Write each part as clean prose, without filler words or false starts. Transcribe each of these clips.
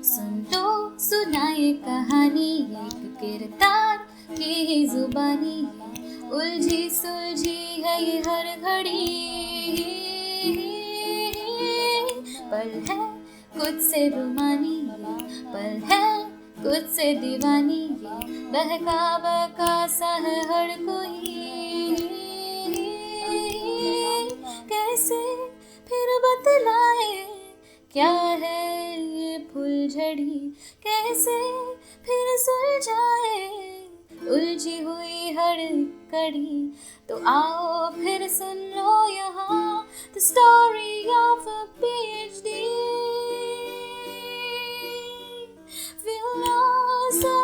सुन लो सुनाए कहानी एक किरदार की ही जुबानी, उलझी सुलझी है ये हर घड़ी। पल है कुछ से रुमानी, पल है कुछ से दीवानी, बहका बहका सा है हर कोई। कैसे फिर बतलाए क्या है ये फुलझड़ी, कैसे फिर सुलझाए उलझी हुई हर कड़ी। तो आओ फिर सुन लो यहाँ the story of a PhD, philosophical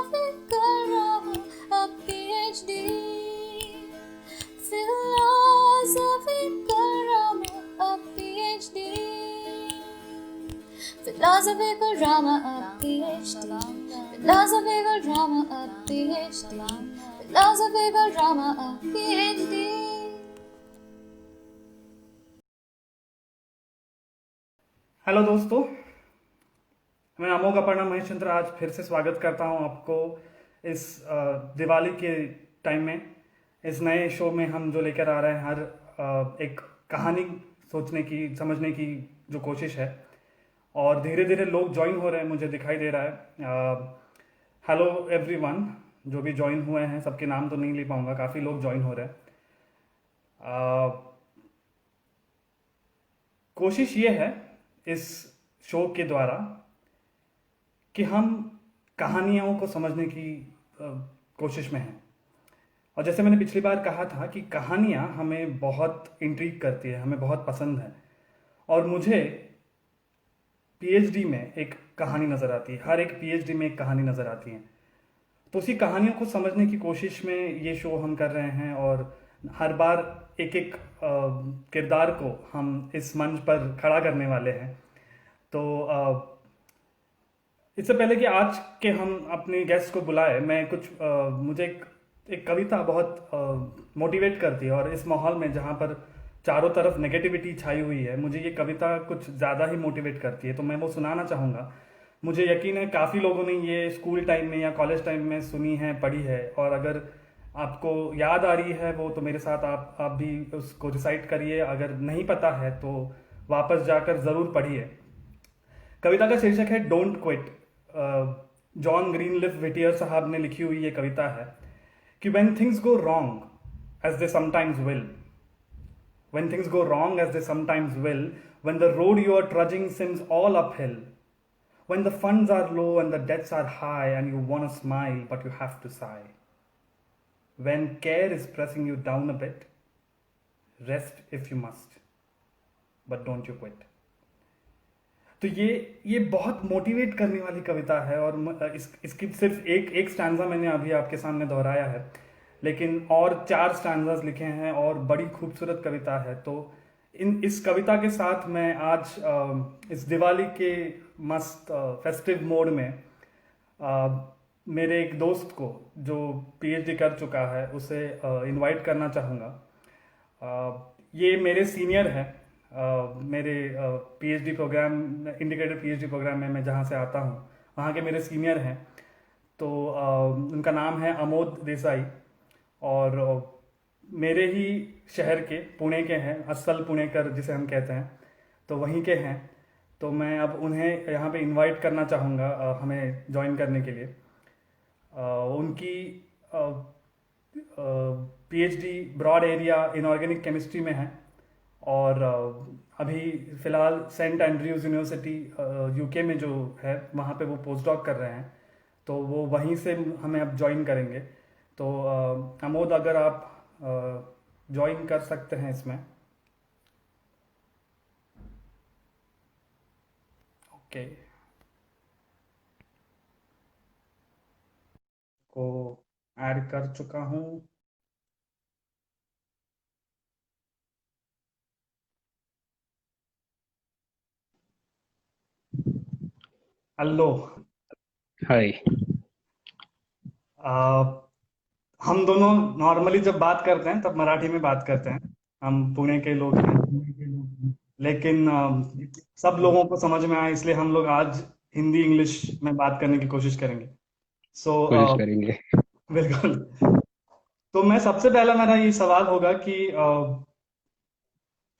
drama, a PhD, philosophical drama, a PhD, philosophical drama, a PhD, philosophical drama, a PhD, philosophical drama, a PhD. Hello दोस्तों, मैं अमोघ अपर्णा महेशचंद्र आज फिर से स्वागत करता हूं आपको इस दिवाली के टाइम में। इस नए शो में हम जो लेकर आ रहे हैं हर एक कहानी सोचने की, समझने की जो कोशिश है, और धीरे धीरे लोग ज्वाइन हो रहे हैं, मुझे दिखाई दे रहा है। हेलो एवरीवन, जो भी ज्वाइन हुए हैं सबके नाम तो नहीं ले पाऊंगा, काफ़ी लोग ज्वाइन हो रहे हैं। कोशिश ये है इस शो के द्वारा कि हम कहानियों को समझने की कोशिश में हैं। और जैसे मैंने पिछली बार कहा था कि कहानियाँ हमें बहुत इंट्रीग करती है, हमें बहुत पसंद है, और मुझे पीएचडी में एक कहानी नज़र आती है, हर एक पीएचडी में एक कहानी नज़र आती है। तो उसी कहानियों को समझने की कोशिश में ये शो हम कर रहे हैं, और हर बार एक एक किरदार को हम इस मंच पर खड़ा करने वाले हैं। तो इससे पहले कि आज के हम अपने गेस्ट को बुलाए, मैं कुछ मुझे एक कविता बहुत मोटिवेट करती है, और इस माहौल में जहाँ पर चारों तरफ नेगेटिविटी छाई हुई है, मुझे ये कविता कुछ ज़्यादा ही मोटिवेट करती है, तो मैं वो सुनाना चाहूँगा। मुझे यकीन है काफ़ी लोगों ने ये स्कूल टाइम में या कॉलेज टाइम में सुनी है, पढ़ी है, और अगर आपको याद आ रही है वो, तो मेरे साथ आप भी उसको रिसाइट करिए। अगर नहीं पता है तो वापस जाकर ज़रूर पढ़िए। कविता का शीर्षक है don't quit. John Greenleaf Whittier साहब ने लिखी हुई ये कविता है कि when things go wrong as they sometimes will, when things go wrong as they sometimes will, when the road you are trudging seems all uphill, when the funds are low and the debts are high and you want to smile but you have to sigh, when care is pressing you down a bit, rest if you must, but don't you quit. तो ये बहुत motivate करने वाली कविता है, और इसकी सिर्फ एक स्टैंजा मैंने अभी आपके सामने दोहराया है, लेकिन और 4 स्टैंजास लिखे हैं, और बड़ी खूबसूरत कविता है। तो इस कविता के साथ मैं आज इस दिवाली के मस्त फेस्टिव मोड में मेरे एक दोस्त को जो पीएचडी कर चुका है उसे इनवाइट करना चाहूँगा। ये मेरे सीनियर है, मेरे PhD program, integrated PhD program में मैं जहाँ से आता हूँ वहाँ के मेरे सीनियर हैं। तो उनका नाम है अमोद देसाई, और मेरे ही शहर के, पुणे के हैं, असल पुणेकर जिसे हम कहते हैं, तो वहीं के हैं। तो मैं अब उन्हें यहाँ पे इनवाइट करना चाहूँगा हमें ज्वाइन करने के लिए। उनकी PhD broad area inorganic chemistry में है, और अभी फ़िलहाल सेंट एंड्रयूज़ यूनिवर्सिटी यूके में जो है वहाँ पे वो पोस्ट डॉक कर रहे हैं, तो वो वहीं से हमें अब ज्वाइन करेंगे। तो अमोद, अगर आप ज्वाइन कर सकते हैं इसमें। ओके, को ऐड कर चुका हूँ। हेलो। हाय। हम दोनों नॉर्मली जब बात करते हैं तब मराठी में बात करते हैं, हम पुणे के लोग हैं, लेकिन सब लोगों को समझ में आए, इसलिए हम लोग आज हिंदी इंग्लिश में बात करने की कोशिश करेंगे। सो कोशिश करेंगे। बिल्कुल। तो मैं सबसे पहला मेरा ये सवाल होगा कि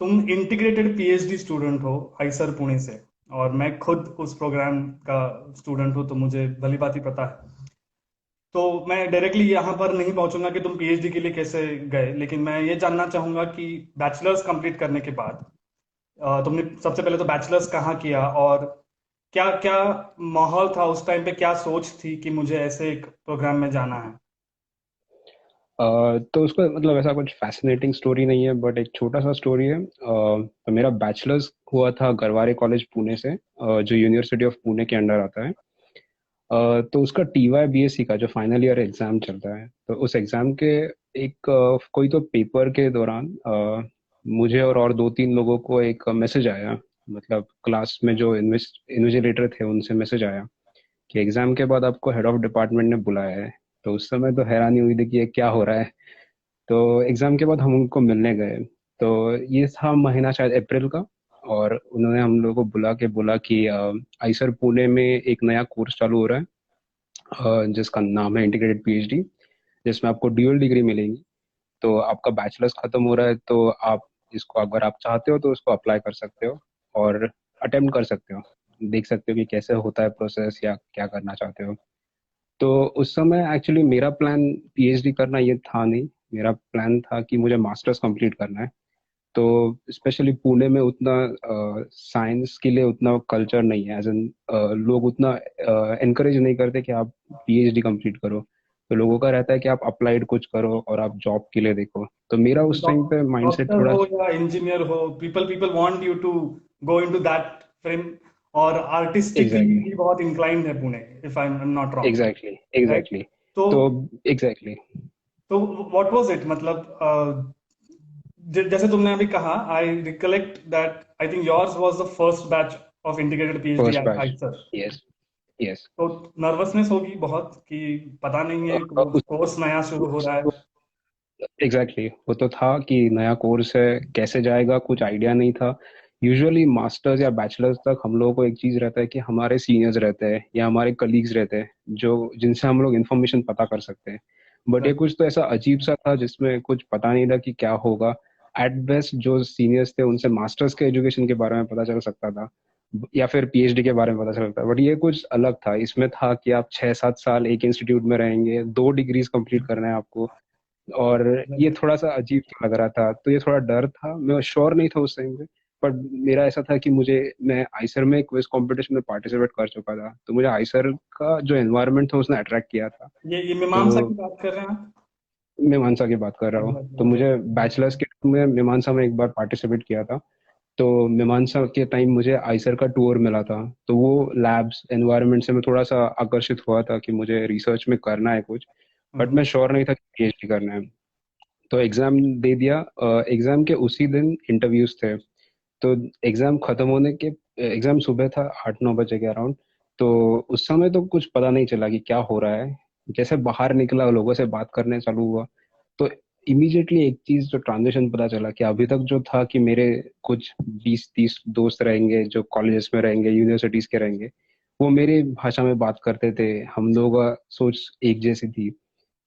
तुम इंटीग्रेटेड पीएचडी स्टूडेंट हो आईसर पुणे से, और मैं खुद उस प्रोग्राम का स्टूडेंट हूँ, तो मुझे भली भांति पता है। तो मैं डायरेक्टली यहाँ पर नहीं पहुंचूंगा कि तुम पीएचडी के लिए कैसे गए, लेकिन मैं ये जानना चाहूंगा कि बैचलर्स कंप्लीट करने के बाद तुमने सबसे पहले तो बैचलर्स कहाँ किया, और क्या क्या माहौल था उस टाइम पे, क्या सोच थी कि मुझे ऐसे एक प्रोग्राम में जाना है। तो उसका मतलब ऐसा कुछ फैसिनेटिंग स्टोरी नहीं है, बट एक छोटा सा स्टोरी है। तो मेरा बैचलर्स हुआ था गरवारे कॉलेज पुणे से, जो यूनिवर्सिटी ऑफ पुणे के अंडर आता है। तो उसका टीवाई बीएससी का जो फाइनल ईयर एग्जाम चलता है, तो उस एग्जाम के एक कोई तो पेपर के दौरान मुझे और दो तीन लोगों को एक मैसेज आया, मतलब क्लास में जो इन्विजिलेटर थे उनसे मैसेज आया कि एग्जाम के बाद आपको हेड ऑफ डिपार्टमेंट ने बुलाया है। तो उस समय तो हैरानी हुई थी कि ये क्या हो रहा है। तो एग्जाम के बाद हम उनको मिलने गए। तो ये था महीना शायद अप्रैल का, और उन्होंने हम लोगों को बुला के बोला कि आईसर पुणे में एक नया कोर्स चालू हो रहा है, जिसका नाम है इंटीग्रेटेड पीएचडी, जिसमें आपको ड्यूअल डिग्री मिलेगी। तो आपका बैचलर्स खत्म हो रहा है, तो आप इसको अगर आप चाहते हो तो इसको अप्लाई कर सकते हो और अटेम्प्ट कर सकते हो, देख सकते हो कि कैसे होता है प्रोसेस या क्या करना चाहते हो। तो उस समय एक्चुअली मेरा प्लान पीएचडी करना ये था नहीं। मेरा प्लान था कि मुझे मास्टर्स कंप्लीट करना है। तो स्पेशली पुणे में उतना साइंस के लिए उतना कल्चर नहीं है, एज एन लोग उतना एनकरेज नहीं करते कि आप पीएचडी कंप्लीट करो। तो लोगों का रहता है कि आप अप्लाइड कुछ करो और आप जॉब के लिए देखो। तो मेरा उस टाइम पे माइंडसेट डॉक्टर थोड़ा। हो या इंजीनियर हो, people people want you to go into that frame, और आर्टिस्टिकली एग्जैक्टली, भी बहुत इंक्लाइंड है Pune, if I am not wrong, exactly, right? Exactly. तो तो एग्जैक्टली। तो व्हाट वाज इट, मतलब जैसे तुमने अभी कहा, I recollect that I think yours was the first batch of integrated PhD first at batch. IISER. Yes, yes. तो nervousness होगी बहुत कि पता नहीं है, कोर्स नया शुरू हो रहा है। एग्जैक्टली वो तो था कि नया कोर्स है, कैसे जाएगा कुछ आइडिया नहीं था। यूजुअली मास्टर्स या बैचलर्स तक हम लोगों को एक चीज रहता है कि हमारे सीनियर्स रहते हैं या हमारे कलीग्स रहते हैं जो जिनसे हम लोग इन्फॉर्मेशन पता कर सकते हैं। बट ये Right. कुछ तो ऐसा अजीब सा था जिसमें कुछ पता नहीं था कि क्या होगा। एट बेस्ट जो सीनियर्स थे उनसे मास्टर्स के एजुकेशन के बारे में पता चल सकता था, या फिर पीएचडी के बारे में पता चल सकता था। बट ये कुछ अलग था, इसमें था कि आप 6-7 साल एक इंस्टीट्यूट में रहेंगे, 2 डिग्रीज कंप्लीट करना है आपको। और ये Right. थोड़ा सा अजीब सा लग रहा था, तो ये थोड़ा डर था, मैं श्योर नहीं था उस टाइम पे। पर मेरा ऐसा था कि मैं आइसर में क्विज कंपटीशन में पार्टिसिपेट कर चुका था, तो मुझे आइसर का जो एनवायरनमेंट था उसने अट्रैक्ट किया था। ये मीमांसा तो की बात कर रहे हैं आप? मीमांसा की बात कर रहा हूँ। तो मुझे बैचलर्स के टाइम में मीमांसा में एक बार पार्टिसिपेट किया था। तो मीमांसा के टाइम मुझे आइसर का टूर मिला था, तो वो लैब्स एनवायरनमेंट से मैं थोड़ा सा आकर्षित हुआ था कि मुझे रिसर्च में करना है कुछ। बट मैं श्योर नहीं था कि पीएचडी करना है। तो एग्जाम दे दिया। एग्जाम के उसी दिन इंटरव्यूज थे। तो एग्जाम खत्म होने के एग्जाम सुबह था 8-9 बजे के अराउंड। तो उस समय तो कुछ पता नहीं चला कि क्या हो रहा है। जैसे बाहर निकला, लोगों से बात करने चालू हुआ, तो इमीडिएटली एक चीज जो ट्रांजिशन पता चला कि अभी तक जो था कि मेरे कुछ 20-30 दोस्त रहेंगे जो कॉलेजेस में रहेंगे, यूनिवर्सिटीज के रहेंगे, वो मेरी भाषा में बात करते थे, हम लोगों का सोच एक जैसी थी।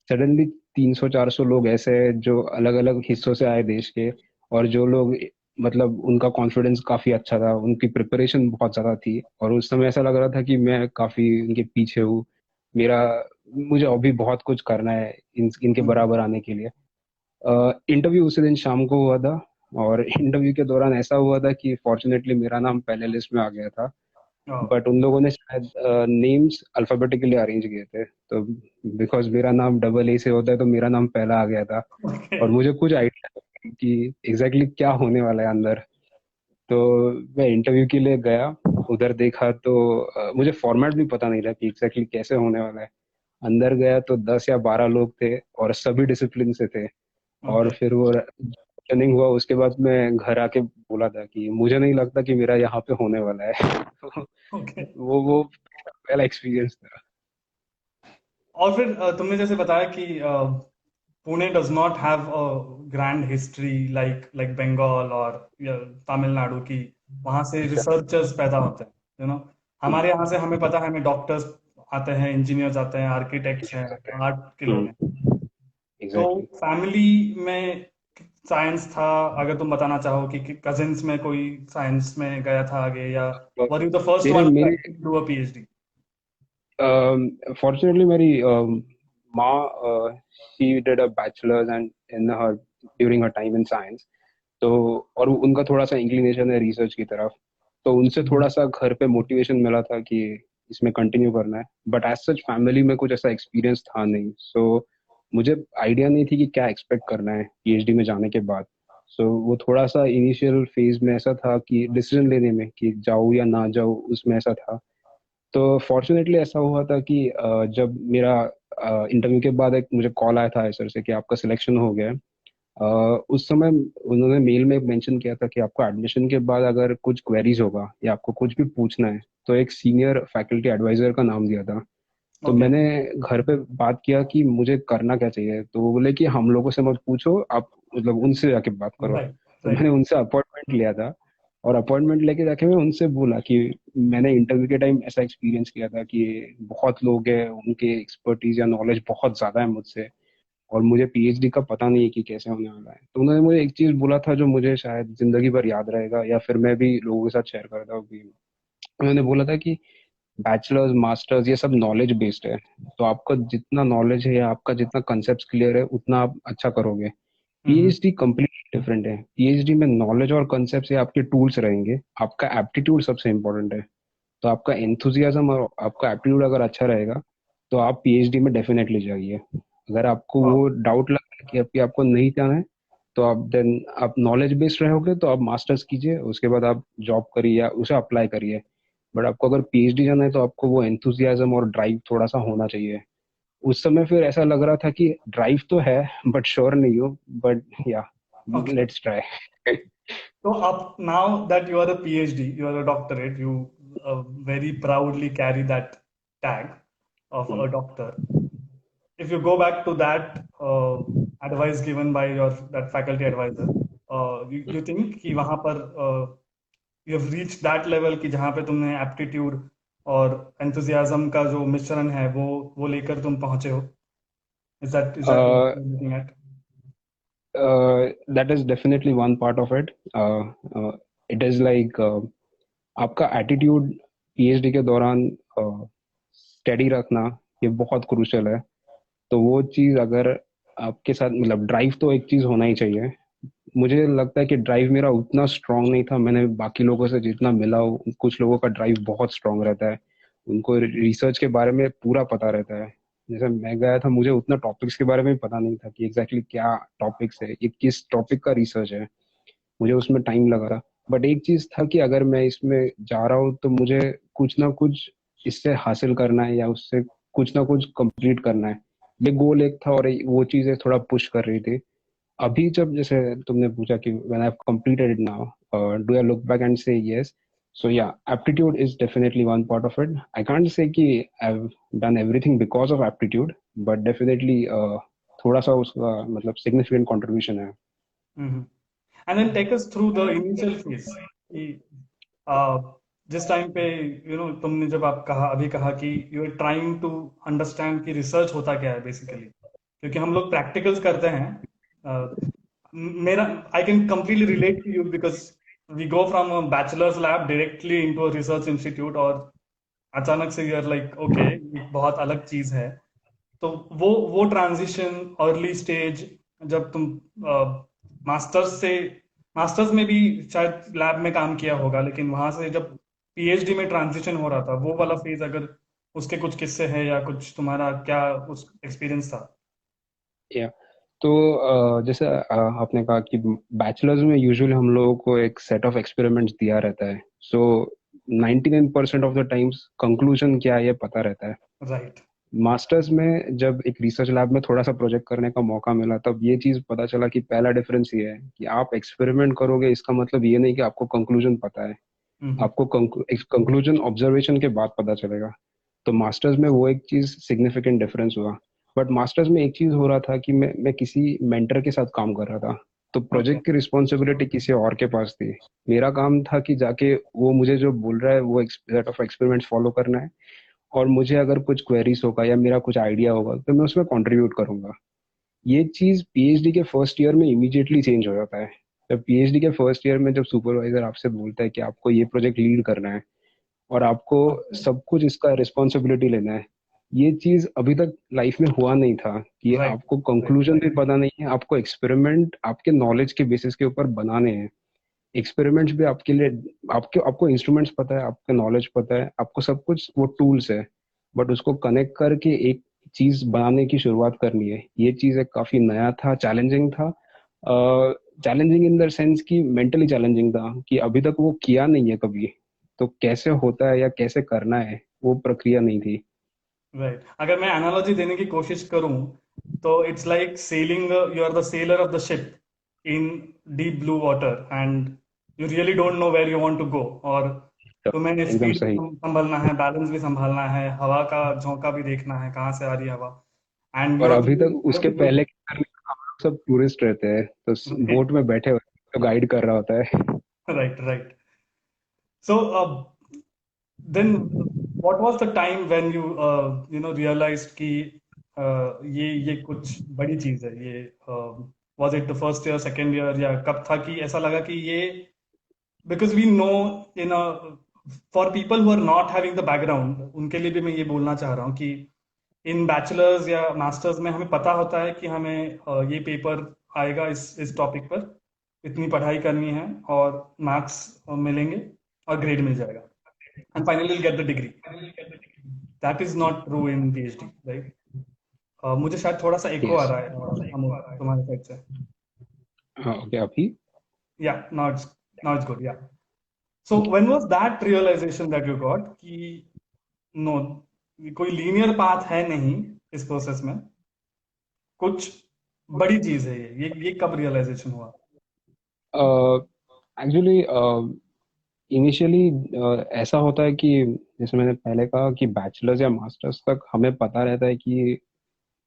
सडनली 300-400 लोग ऐसे हैं जो अलग अलग हिस्सों से आए देश के, और जो लोग मतलब उनका कॉन्फिडेंस काफी अच्छा था, उनकी प्रिपरेशन बहुत ज्यादा थी, और उस समय ऐसा लग रहा था कि मैं काफी इनके पीछे हूँ। मेरा मुझे अभी बहुत कुछ करना है इनके बराबर आने के लिए। इंटरव्यू उसी दिन शाम को हुआ था, और इंटरव्यू के दौरान ऐसा हुआ था कि फॉर्चुनेटली मेरा नाम पहले लिस्ट में आ गया था। बट उन लोगों ने शायद नेम्स अल्फाबेटिकली अरेंज किए थे, तो बिकॉज मेरा नाम डबल ए से होता है तो मेरा नाम पहला आ गया था। ओके। और मुझे कुछ आइडिया कि एग्जैक्टली क्या होने वाला है अंदर। तो मैं इंटरव्यू के लिए गया, उधर देखा तो मुझे फॉर्मेट भी पता नहीं था कि एग्जैक्टली कैसे होने वाला है। अंदर गया तो 10 या 12 लोग थे और सभी डिसिप्लिन से थे। और ओके। फिर वो ट्रेनिंग हुआ, उसके बाद मैं घर आके बोला था कि मुझे नहीं लगता कि मेरा यहाँ पे होने वाला है। तो ओके। वो पहला एक्सपीरियंस था। और फिर तुमने जैसे बताया कि Pune does not have a grand history like Bengal और तमिलनाडु की, वहां से रिसर्चर्स पैदा होते हैं, हमारे यहाँ से हमें पता है, हमें डॉक्टर्स आते हैं, इंजीनियर्स आते हैं, आर्किटेक्ट्स हैं, आर्ट के लोग हैं। तो एग्जैक्टली। फैमिली में साइंस था, अगर तुम बताना चाहो कि कजिन्स में कोई साइंस में गया था आगे, या वर यू द फर्स्ट मेरे वन मेरे to do a PhD? Fortunately मेरी माँ she did a bachelors and in her during her time in science. तो और उनका थोड़ा सा इंक्लिनेशन है रिसर्च की तरफ, तो उनसे थोड़ा सा घर पे मोटिवेशन मिला था कि इसमें कंटिन्यू करना है। बट एज सच फैमिली में कुछ ऐसा एक्सपीरियंस था नहीं, सो मुझे आइडिया नहीं थी कि क्या एक्सपेक्ट करना है पीएचडी में जाने के बाद। सो वो थोड़ा सा इनिशियल फेज में ऐसा था कि डिसीजन लेने में कि जाऊँ या ना जाऊँ, उसमें ऐसा था। तो फॉर्चुनेटली ऐसा हुआ था कि जब मेरा इंटरव्यू के बाद एक मुझे कॉल आया था सर से कि आपका सिलेक्शन हो गया है। उस समय उन्होंने मेल में मेंशन किया था कि आपको एडमिशन के बाद अगर कुछ क्वेरीज होगा या आपको कुछ भी पूछना है तो एक सीनियर फैकल्टी एडवाइजर का नाम दिया था। तो ओके। मैंने घर पे बात किया कि मुझे करना क्या चाहिए, तो वो बोले कि हम लोगों से मत पूछो, आप मतलब उनसे जाके बात करो। राइट। तो मैंने राइट। उनसे अपॉइंटमेंट लिया था, और अपॉइंटमेंट लेके जाके मैं उनसे बोला कि मैंने इंटरव्यू के टाइम ऐसा एक्सपीरियंस किया था कि बहुत लोग हैं, उनके एक्सपर्टीज या नॉलेज बहुत ज्यादा है मुझसे, और मुझे पीएचडी का पता नहीं है कि कैसे होने वाला है। तो उन्होंने मुझे एक चीज बोला था जो मुझे शायद जिंदगी भर याद रहेगा, या फिर मैं भी लोगों के साथ शेयर करता हूँ कि उन्होंने बोला था कि बैचलर्स मास्टर्स ये सब नॉलेज बेस्ड है। तो आपका जितना नॉलेज है या आपका जितना कंसेप्ट क्लियर है उतना आप अच्छा करोगे। हम्म। पीएचडी कंप्लीटली डिफरेंट है। पीएचडी में नॉलेज और कंसेप्ट से आपके टूल्स रहेंगे, आपका एप्टीट्यूड सबसे इंपॉर्टेंट है। तो आपका एंथुजियाज्म और आपका एप्टीट्यूड अगर अच्छा रहेगा तो आप पीएचडी में डेफिनेटली जाइए। अगर आपको वो डाउट लग रहा है कि अभी आपको नहीं जाना है, तो आप देन आप नॉलेज बेस्ड रहोगे तो आप मास्टर्स कीजिए, उसके बाद आप जॉब करिए या उसे अप्लाई करिए। बट आपको अगर पीएचडी जाना है तो आपको वो एंथुजियाज्म और ड्राइव थोड़ा सा होना चाहिए। उस समय फिर ऐसा लग रहा था कि ड्राइव तो है बट श्योर नहीं हो, बट या okay. Let's try. So up now that you are a PhD, you are a doctorate, you very proudly carry that tag of a doctor. If you go back to that advice given by your that faculty advisor, you think कि वहाँ पर you have reached that level कि जहाँ पे तुमने aptitude और enthusiasm का जो मिश्रण है वो लेकर तुम पहुंचे हो? Is that what you're looking at? That is definitely one part of it. It is like आपका एटीट्यूड पीएचडी के दौरान स्टेडी रखना ये बहुत क्रूशियल है। तो वो चीज अगर आपके साथ मतलब ड्राइव तो एक चीज होना ही चाहिए। मुझे लगता है कि ड्राइव मेरा उतना स्ट्रांग नहीं था। मैंने बाकी लोगों से जितना मिला हूँ, कुछ लोगों का ड्राइव बहुत स्ट्रांग रहता है, उनको रिसर्च के बारे में पूरा पता रहता है। जैसे मैं गया था, मुझे उतना टॉपिक्स के बारे में पता नहीं था कि एग्जैक्टली क्या टॉपिक्स है, ये किस टॉपिक का रिसर्च है। मुझे उसमें टाइम लगा था। बट एक चीज था कि अगर मैं इसमें जा रहा हूँ तो मुझे कुछ ना कुछ इससे हासिल करना है या उससे कुछ ना कुछ कंप्लीट करना है। ये गोल एक था और वो चीजें थोड़ा पुश कर रही थी। अभी जब जैसे तुमने पूछा कि when I have completed it now do I look back and say yes. So yeah aptitude is definitely one part of it. I can't say कि I have done everything because of aptitude, but definitely थोड़ा सा उसका मतलब significant contribution है। Mhm. And then take us through the initial phase कि uh, जिस time पे तुमने जब आप कहा अभी कहा कि you are trying to understand कि रिसर्च होता क्या है बेसिकली, क्योंकि हम लोग प्रैक्टिकल्स करते हैं। मेरा I can completely relate to you because we go from a bachelors lab directly into a research institute, और अचानक से यू आर लाइक ओके, बहुत अलग चीज है। तो वो ट्रांजिशन अर्ली स्टेज, जब तुम मास्टर्स से मास्टर्स में भी शायद लैब में काम किया होगा, लेकिन वहां से जब पीएचडी में ट्रांजिशन हो रहा था, वो वाला फेज, अगर उसके कुछ किस्से हैं या कुछ तुम्हारा क्या उस एक्सपीरियंस था? या तो जैसे आपने कहा कि बैचलर्स में यूजुअली हम लोगों को एक सेट ऑफ एक्सपेरिमेंट्स दिया रहता है। सो 99% ऑफ द टाइम्स कंक्लूजन क्या है ये पता रहता है। राइट। मास्टर्स में जब एक रिसर्च लैब में थोड़ा सा प्रोजेक्ट करने का मौका मिला तब ये चीज पता चला कि पहला डिफरेंस ये है कि आप एक्सपेरिमेंट करोगे इसका मतलब ये नहीं कि आपको कंक्लूजन पता है। हम्म। आपको कंक्लूजन ऑब्जर्वेशन के बाद पता चलेगा। तो मास्टर्स में वो एक चीज सिग्निफिकेंट डिफरेंस हुआ। बट मास्टर्स में एक चीज हो रहा था कि मैं किसी मेंटर के साथ काम कर रहा था, तो ओके। प्रोजेक्ट की रिस्पॉन्सिबिलिटी किसी और के पास थी। मेरा काम था कि जाके वो मुझे जो बोल रहा है वो सेट ऑफ एक्सपेरिमेंट्स फॉलो करना है, और मुझे अगर कुछ क्वेरीज होगा या मेरा कुछ आइडिया होगा तो मैं उसमें कंट्रीब्यूट करूंगा। ये चीज पीएचडी के फर्स्ट ईयर में इमीडिएटली चेंज हो जाता है। जब पीएचडी के फर्स्ट ईयर में जब सुपरवाइजर आपसे बोलता है कि आपको ये प्रोजेक्ट लीड करना है और आपको सब कुछ इसका रिस्पॉन्सिबिलिटी लेना है, ये चीज अभी तक लाइफ में हुआ नहीं था कि राइट। आपको कंक्लूजन भी पता नहीं है, आपको एक्सपेरिमेंट आपके नॉलेज के बेसिस के ऊपर बनाने हैं। एक्सपेरिमेंट्स भी आपके लिए, आपके आपको इंस्ट्रूमेंट्स पता है, आपका नॉलेज पता है, आपको सब कुछ वो टूल्स है, बट उसको कनेक्ट करके एक चीज बनाने की शुरुआत करनी है। ये चीज एक काफी नया था, चैलेंजिंग था। चैलेंजिंग इन द सेंस कि मेंटली चैलेंजिंग था कि अभी तक वो किया नहीं है कभी, तो कैसे होता है या कैसे करना है वो प्रक्रिया नहीं थी। राइट, अगर मैं एनालॉजी देने की कोशिश करूं तो it's like sailing, you are the sailor of the ship in deep blue water and you really don't know where you want to go. और तो तुम्हें एकदम स्पीड भी सही। संभालना है, बैलेंस भी संभालना है, हवा का झोंका भी देखना है कहाँ से आ रही है हवा, एंड यू और हैव अभी तक उसके टू। पहले के बारे में हम लोग सब टूरिस्ट रहते हैं, तो बोट में बैठे हुए तो गाइड कर रहा होता है। Right, right. So then what was the time when you realized कि ये कुछ बड़ी चीज है ये? was it the first year, second year, या कब था कि ऐसा लगा कि ये, because we know in a, for people who are not having the background, उनके लिए भी मैं ये बोलना चाह रहा हूँ कि इन बैचलर्स या मास्टर्स में हमें पता होता है कि हमें ये पेपर आएगा इस टॉपिक पर, इतनी पढ़ाई करनी है और मार्क्स मिलेंगे और ग्रेड मिल जाएगा, and finally you'll get the degree. That is not true in PhD, right? मुझे शायद थोड़ा सा एको आ यस। रहा है अमोल, तुम्हारे साइड से। हाँ, ओके, अभी। Yeah, now it's good. Yeah. So when was that realization that you got कि no, कोई लीनियर पाथ है नहीं इस प्रोसेस में, कुछ बड़ी चीज है ये कब रियलाइजेशन हुआ? एक्चुअली इनिशियली ऐसा होता है कि जैसे मैंने पहले कहा कि बैचलर्स या मास्टर्स तक हमें पता रहता है कि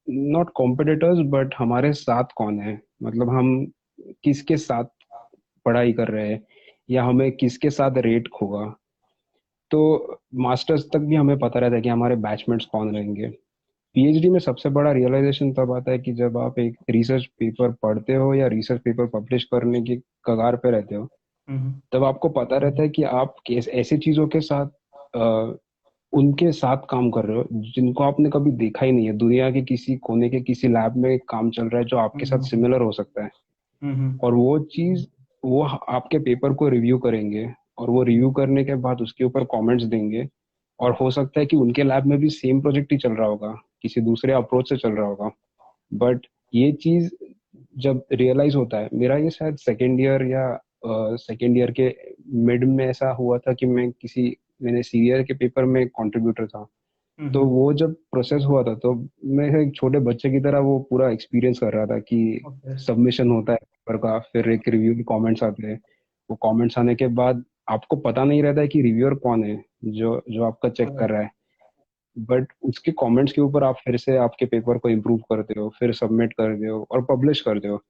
नॉट कॉम्पिटिटर्स बट हमारे साथ कौन है, मतलब हम किसके साथ पढ़ाई कर रहे हैं या हमें किसके साथ रेट होगा। तो मास्टर्स तक भी हमें पता रहता है कि हमारे बैचमेट्स कौन रहेंगे। पीएचडी में सबसे बड़ा रियलाइजेशन तब आता है कि जब आप एक रिसर्च पेपर पढ़ते हो या रिसर्च पेपर पब्लिश करने की कगार पे रहते हो, हम्म। तब आपको पता रहता है कि आप ऐसे चीजों के साथ अ, उनके साथ काम कर रहे हो जिनको आपने कभी देखा ही नहीं है। दुनिया के किसी कोने के किसी लैब में काम चल रहा है जो आपके साथ हम्म। सिमिलर हो सकता है, हम्म। और वो चीज वो आपके पेपर को रिव्यू करेंगे, और वो रिव्यू करने के बाद उसके ऊपर कमेंट्स देंगे। और हो सकता है कि उनके लैब में भी सेम प्रोजेक्ट ही चल रहा होगा, किसी दूसरे अप्रोच से चल रहा होगा, बट ये चीज जब रियलाइज होता है, मेरा ये शायद सेकेंड ईयर या सेकेंड ईयर के मिड में ऐसा हुआ था कि मैंने सीनियर के पेपर में कंट्रीब्यूटर था। तो हम्म। वो जब प्रोसेस हुआ था तो मैं एक छोटे बच्चे की तरह वो पूरा एक्सपीरियंस कर रहा था कि ओके। सबमिशन होता है पेपर का, फिर एक रिव्यू के कमेंट्स आते हैं। वो कमेंट्स आने के बाद आपको पता नहीं रहता है कि रिव्यूअर कौन है जो जो आपका चेक कर रहा है, बट उसके कमेंट्स के ऊपर आप फिर से आपके पेपर को इम्प्रूव करते हो, फिर सबमिट करते हो और पब्लिश करते हो।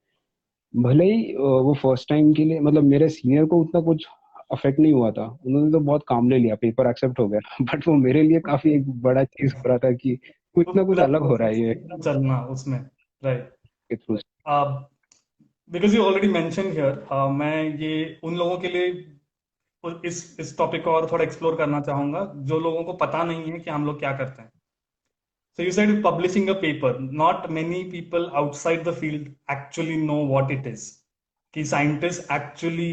भले ही वो फर्स्ट टाइम के लिए, मतलब मेरे सीनियर को उतना कुछ अफेक्ट नहीं हुआ था, उन्होंने तो बहुत काम ले लिया, पेपर एक्सेप्ट हो गया बट वो मेरे लिए काफी एक बड़ा चीज हो रहा था कि कुछ तो ना कुछ पूरा अलग हो रहा है प्रोसेस ये चलना उसमें, राइट। के through. Because you already mention here, मैं ये उन लोगों के लिए इस टॉपिक को और थोड़ा एक्सप्लोर करना चाहूंगा जो लोगों को पता नहीं है कि हम लोग क्या करते हैं। So you said publishing a paper. Not many people outside the field actually know what it is. कि scientists actually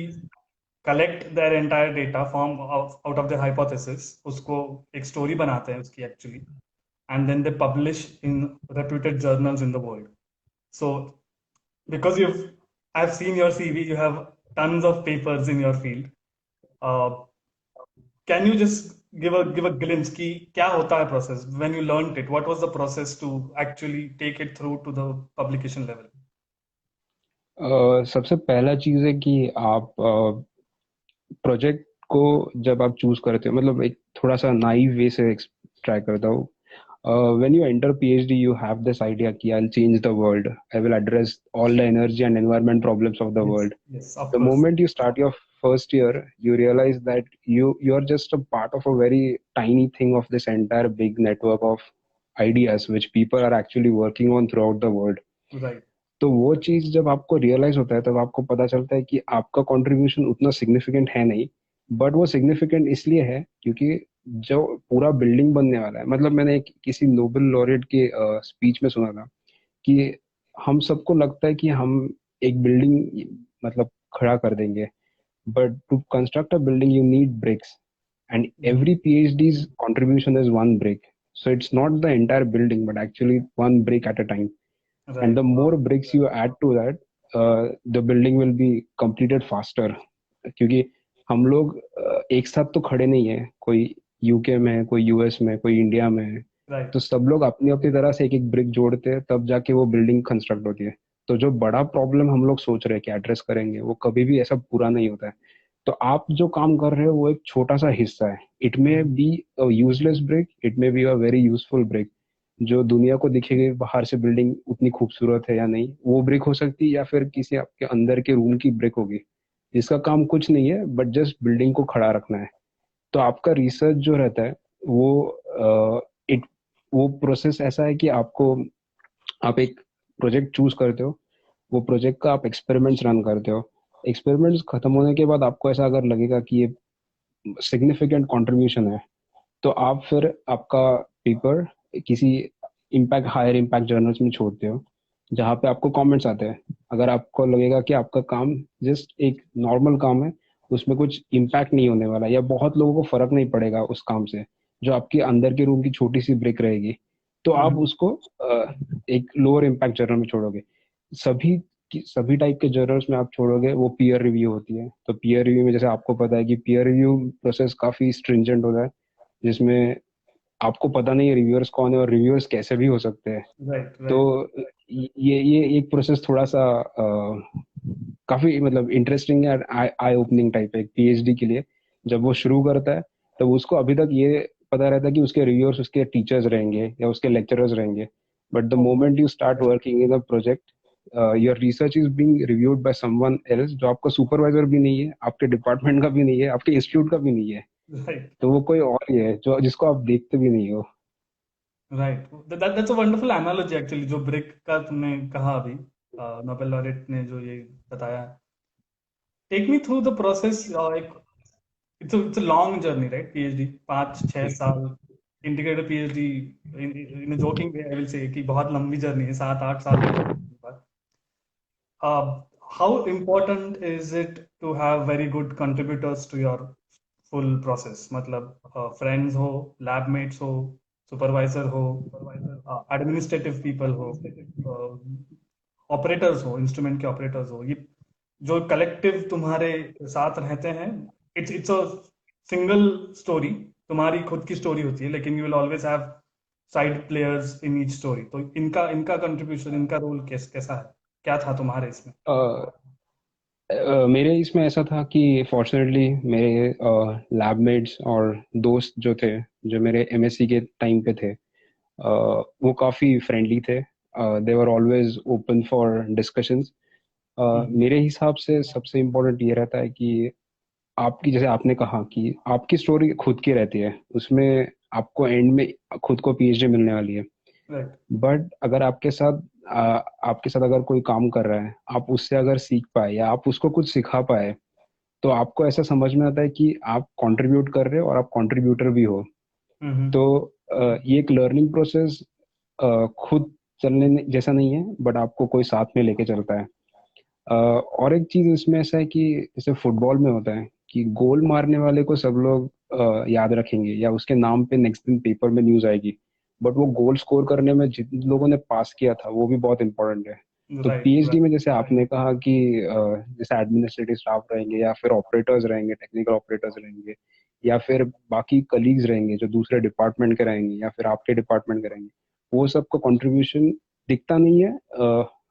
collect their entire data from out of their hypothesis, उसको एक story बनाते हैं उसकी actually, and then they publish in reputed journals in the world. So because I've seen your CV, you have tons of papers in your field. Uh, can you just give a glimpse कि क्या होता है process when you learned it? What was the process to actually take it through to the publication level? सबसे पहला चीज है कि आप प्रोजेक्ट को जब आप चूज करते हो, मतलब एक थोड़ा सा नाइव वे से ट्राई करता हूँ। when you enter PhD, you have this idea कि I'll change the world. I will address all the energy and environment problems of the Yes, world. yes, of The course. moment you start your first year, you realize that you're just a part of a very tiny thing of this entire big network of ideas which people are actually working on throughout the world. Right. तो वो चीज जब आपको realise होता है तब आपको पता चलता है कि आपका कंट्रीब्यूशन उतना सिग्निफिकेंट है नहीं, बट वो सिग्निफिकेंट इसलिए है क्योंकि जो पूरा बिल्डिंग बनने वाला है, मतलब मैंने किसी नोबेल लॉरेट के स्पीच में सुना था कि हम सबको लगता है कि हम एक बिल्डिंग मतलब खड़ा कर देंगे, but to construct a building you need bricks, and Mhm. every PhD's contribution is one brick. So it's not the entire building but actually one brick at a time, and Right. the more bricks you add to that, the building will be completed faster. क्योंकि हम लोग एक साथ तो खड़े नहीं है, कोई यूके में है, कोई यूएस में, कोई इंडिया में है। Right. तो सब लोग अपनी अपनी तरह से एक एक ब्रिक जोड़ते हैं, तब जाके वो बिल्डिंग कंस्ट्रक्ट होती है। तो जो बड़ा प्रॉब्लम हम लोग सोच रहे हैं कि एड्रेस करेंगे, वो कभी भी ऐसा पूरा नहीं होता है। तो आप जो काम कर रहे हो वो एक छोटा सा हिस्सा है। It may Mhm. Be a useless brick, it may be a very useful brick. जो दुनिया को दिखेगी बाहर से बिल्डिंग उतनी खूबसूरत है या नहीं, वो ब्रिक हो सकती है, या फिर किसी आपके अंदर के रूम की ब्रिक होगी जिसका काम कुछ नहीं है बट जस्ट बिल्डिंग को खड़ा रखना है। तो आपका रिसर्च जो रहता है वो इट वो प्रोसेस ऐसा है कि आपको आप एक प्रोजेक्ट चूज करते हो, वो प्रोजेक्ट का आप एक्सपेरिमेंट्स रन करते हो। एक्सपेरिमेंट्स खत्म होने के बाद आपको ऐसा अगर लगेगा कि ये सिग्निफिकेंट कंट्रीब्यूशन है, तो आप फिर आपका पेपर किसी इम्पैक्ट हायर इम्पैक्ट जर्नल्स में छोड़ते हो, जहाँ पे आपको कमेंट्स आते हैं। अगर आपको लगेगा कि आपका काम जस्ट एक नॉर्मल काम है, उसमें कुछ इम्पैक्ट नहीं होने वाला या बहुत लोगों को फर्क नहीं पड़ेगा उस काम से, जो आपके अंदर के रूम की छोटी सी ब्रेक रहेगी, तो आप Mhm. उसको एक लोअर इम्पैक्ट जर्नल में छोड़ोगे। सभी सभी टाइप के जर्नल्स में आप छोड़ोगे, वो पीयर रिव्यू होती है। तो पीयर रिव्यू में जैसे आपको पता है कि पीयर रिव्यू प्रोसेस काफी स्ट्रिंजेंट होता है, जिसमें आपको पता नहीं है रिव्यूअर्स कौन है और रिव्यूअर्स कैसे भी हो सकते हैं। Right. तो Right. ये एक प्रोसेस थोड़ा सा काफी मतलब इंटरेस्टिंग है, आई ओपनिंग टाइप है एक पीएचडी के लिए। जब वो शुरू करता है तब उसको अभी तक ये पता रहता है कि उसके रिव्यूअर्स उसके टीचर्स रहेंगे या उसके लेक्चरर्स रहेंगे, but the Oh, moment you start working in a project, your research is being reviewed by someone else, जो आपका सुपरवाइजर भी नहीं है, आपके डिपार्टमेंट का भी नहीं है, आपके इंस्टीट्यूट का भी नहीं है। right. तो वो कोई और ही है जो जिसको आप देखते भी नहीं हो। Right. That's a wonderful analogy actually, जो ब्रिक का तुमने कहा अभी, नोबेल लॉरेट ने जो ये बताया। Take me through the process. एक it's a long journey, right? PhD 5-6 साल, integrated PhD, in a joking way I will say कि बहुत लंबी जर्नी है, 7-8 साल की journey. How important is it to have very good contributors to your full process? मतलब friends हो, lab mats हो, सुपरवाइजर हो, एडमिनिस्ट्रेटिव पीपल हो, ऑपरेटर्स हो, इंस्ट्रूमेंट के ऑपरेटर्स हो, ये जो कलेक्टिव तुम्हारे साथ रहते हैं, इट्स अ सिंगल स्टोरी, तुम्हारी खुद की स्टोरी होती है, लेकिन you will always have side players in each story. तो इनका इनका कंट्रीब्यूशन, इनका रोल कैसा है, क्या था तुम्हारे इसमें? मेरे इसमें ऐसा था कि फॉर्चुनेटली मेरे लैबमेट्स और दोस्त जो थे, जो मेरे एमएससी के टाइम पे थे, वो काफ़ी फ्रेंडली थे। They were always open for discussions. Hmm. मेरे हिसाब से सबसे इम्पोर्टेंट ये रहता है कि आपकी, जैसे आपने कहा कि आपकी स्टोरी खुद की रहती है, उसमें आपको एंड में खुद को पीएचडी मिलने वाली है। राइट। बट अगर आपके साथ अगर कोई काम कर रहा है, आप उससे अगर सीख पाए या आप उसको कुछ सिखा पाए, तो आपको ऐसा समझ में आता है कि आप कंट्रीब्यूट कर रहे हो और आप कंट्रीब्यूटर भी हो। हम्म। तो ये एक लर्निंग प्रोसेस खुद जैसा नहीं है, बट आपको कोई साथ में लेके चलता है। और एक चीज इसमें ऐसा है कि जैसे फुटबॉल में होता है कि गोल मारने वाले को सब लोग याद रखेंगे या उसके नाम पे नेक्स्ट दिन पेपर में न्यूज आएगी, बट वो गोल स्कोर करने में जिन लोगों ने पास किया था वो भी बहुत इंपॉर्टेंट है। तो राइट। पीएचडी में जैसे आपने कहा कि जैसे एडमिनिस्ट्रेटिव स्टाफ रहेंगे या फिर ऑपरेटर्स रहेंगे, टेक्निकल ऑपरेटर्स रहेंगे, या फिर बाकी कलीग्स रहेंगे जो दूसरे डिपार्टमेंट के रहेंगे या फिर आपके डिपार्टमेंट के रहेंगे, वो सबका कंट्रीब्यूशन दिखता नहीं है।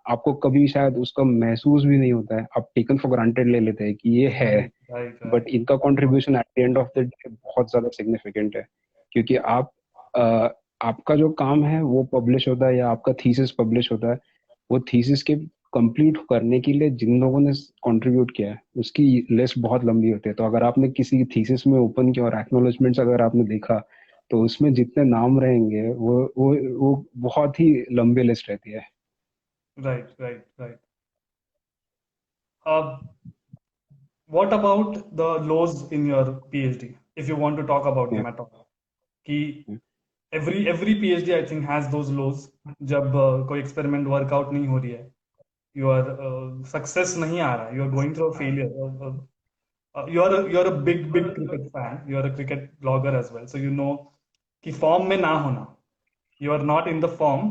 आपको कभी शायद उसका महसूस भी नहीं होता है, आप टेकन फॉर ग्रांटेड ले लेते हैं कि ये है, राइट। राइट। But right. इनका contribution at the end of the day बहुत ज्यादा सिग्निफिकेंट है। क्योंकि आप आपका जो काम है वो पब्लिश होता है या आपका थीसिस पब्लिश होता है, वो थीसिस के कंप्लीट करने के लिए जिन लोगों ने कंट्रीब्यूट किया है उसकी लिस्ट बहुत लंबी होती है। तो अगर आपने किसी थीसिस में ओपन किया और एक्नॉलेजमेंट्स अगर आपने देखा, तो उसमें जितने नाम रहेंगे वो बहुत ही लंबी लिस्ट रहती है। Right, right, right. What about the lows in your PhD? If you want to talk about them at all, कि every PhD I think has those lows. जब कोई experiment workout नहीं हो रही है, your success नहीं आ रहा, you are going through a failure. You are a big cricket fan. You are a cricket blogger as well, so you know कि form में ना होना. You are not in the form.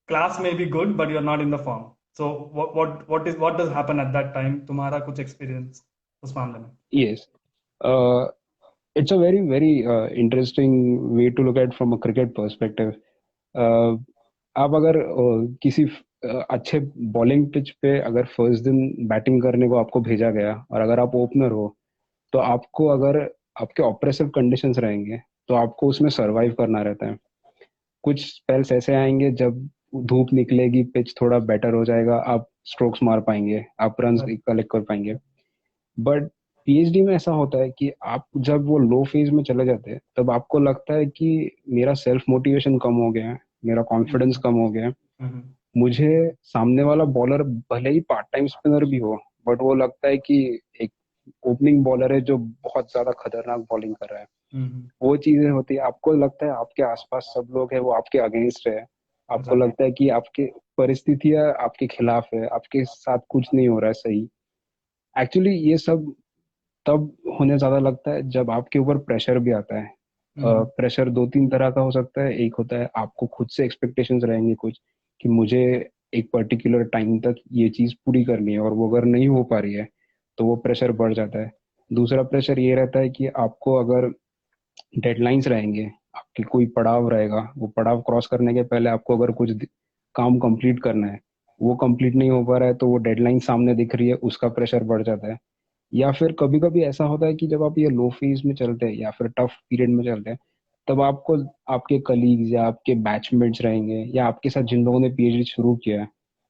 Class may be good, but you are not in the form. So what does happen at that time? तुम्हारा कुछ experience उस मामले में? Yes. It's a very interesting way to look at from a cricket perspective. आप अगर किसी अच्छे bowling pitch पे अगर फर्स्ट दिन बैटिंग करने को आपको भेजा गया और अगर आप ओपनर हो, तो आपको अगर आपके ऑपरेसिव कंडीशंस रहेंगे तो आपको उसमें सरवाइव करना रहता है। कुछ स्पेल्स ऐसे आएंगे जब धूप निकलेगी, पिच थोड़ा बेटर हो जाएगा, आप स्ट्रोक्स मार पाएंगे, आप रन कलेक्ट कर पाएंगे। बट पीएचडी में ऐसा होता है कि आप जब वो लो फेज में चले जाते हैं तब आपको लगता है कि मेरा सेल्फ मोटिवेशन कम हो गया है, मेरा कॉन्फिडेंस कम हो गया है। मुझे सामने वाला बॉलर भले ही पार्ट टाइम स्पिनर भी हो, बट वो लगता है कि एक ओपनिंग बॉलर है जो बहुत ज्यादा खतरनाक बॉलिंग कर रहा है। वो चीजें होती है, आपको लगता है आपके आसपास सब लोग है वो आपके अगेंस्ट है, आपको लगता है कि आपके परिस्थितियां आपके खिलाफ है, आपके साथ कुछ नहीं हो रहा है सही। एक्चुअली ये सब तब होने ज्यादा लगता है जब आपके ऊपर प्रेशर भी आता है। प्रेशर दो तीन तरह का हो सकता है। एक होता है आपको खुद से एक्सपेक्टेशंस रहेंगे कुछ, कि मुझे एक पर्टिकुलर टाइम तक ये चीज पूरी करनी है, और वो अगर नहीं हो पा रही है तो वो प्रेशर बढ़ जाता है। दूसरा प्रेशर ये रहता है कि आपको अगर डेडलाइंस रहेंगे, आपकी कोई पड़ाव रहेगा, वो पड़ाव क्रॉस करने के पहले आपको अगर कुछ काम कंप्लीट करना है, वो कंप्लीट नहीं हो पा रहा है तो वो डेडलाइन सामने दिख रही है, उसका प्रेशर बढ़ जाता है। या फिर कभी कभी ऐसा होता है कि जब आप ये लो फेज में चलते हैं या फिर टफ पीरियड में चलते हैं, तब आपको आपके कलीग्स या आपके बैचमेट्स रहेंगे या आपके साथ जिन लोगों ने पीएचडी शुरू किया है,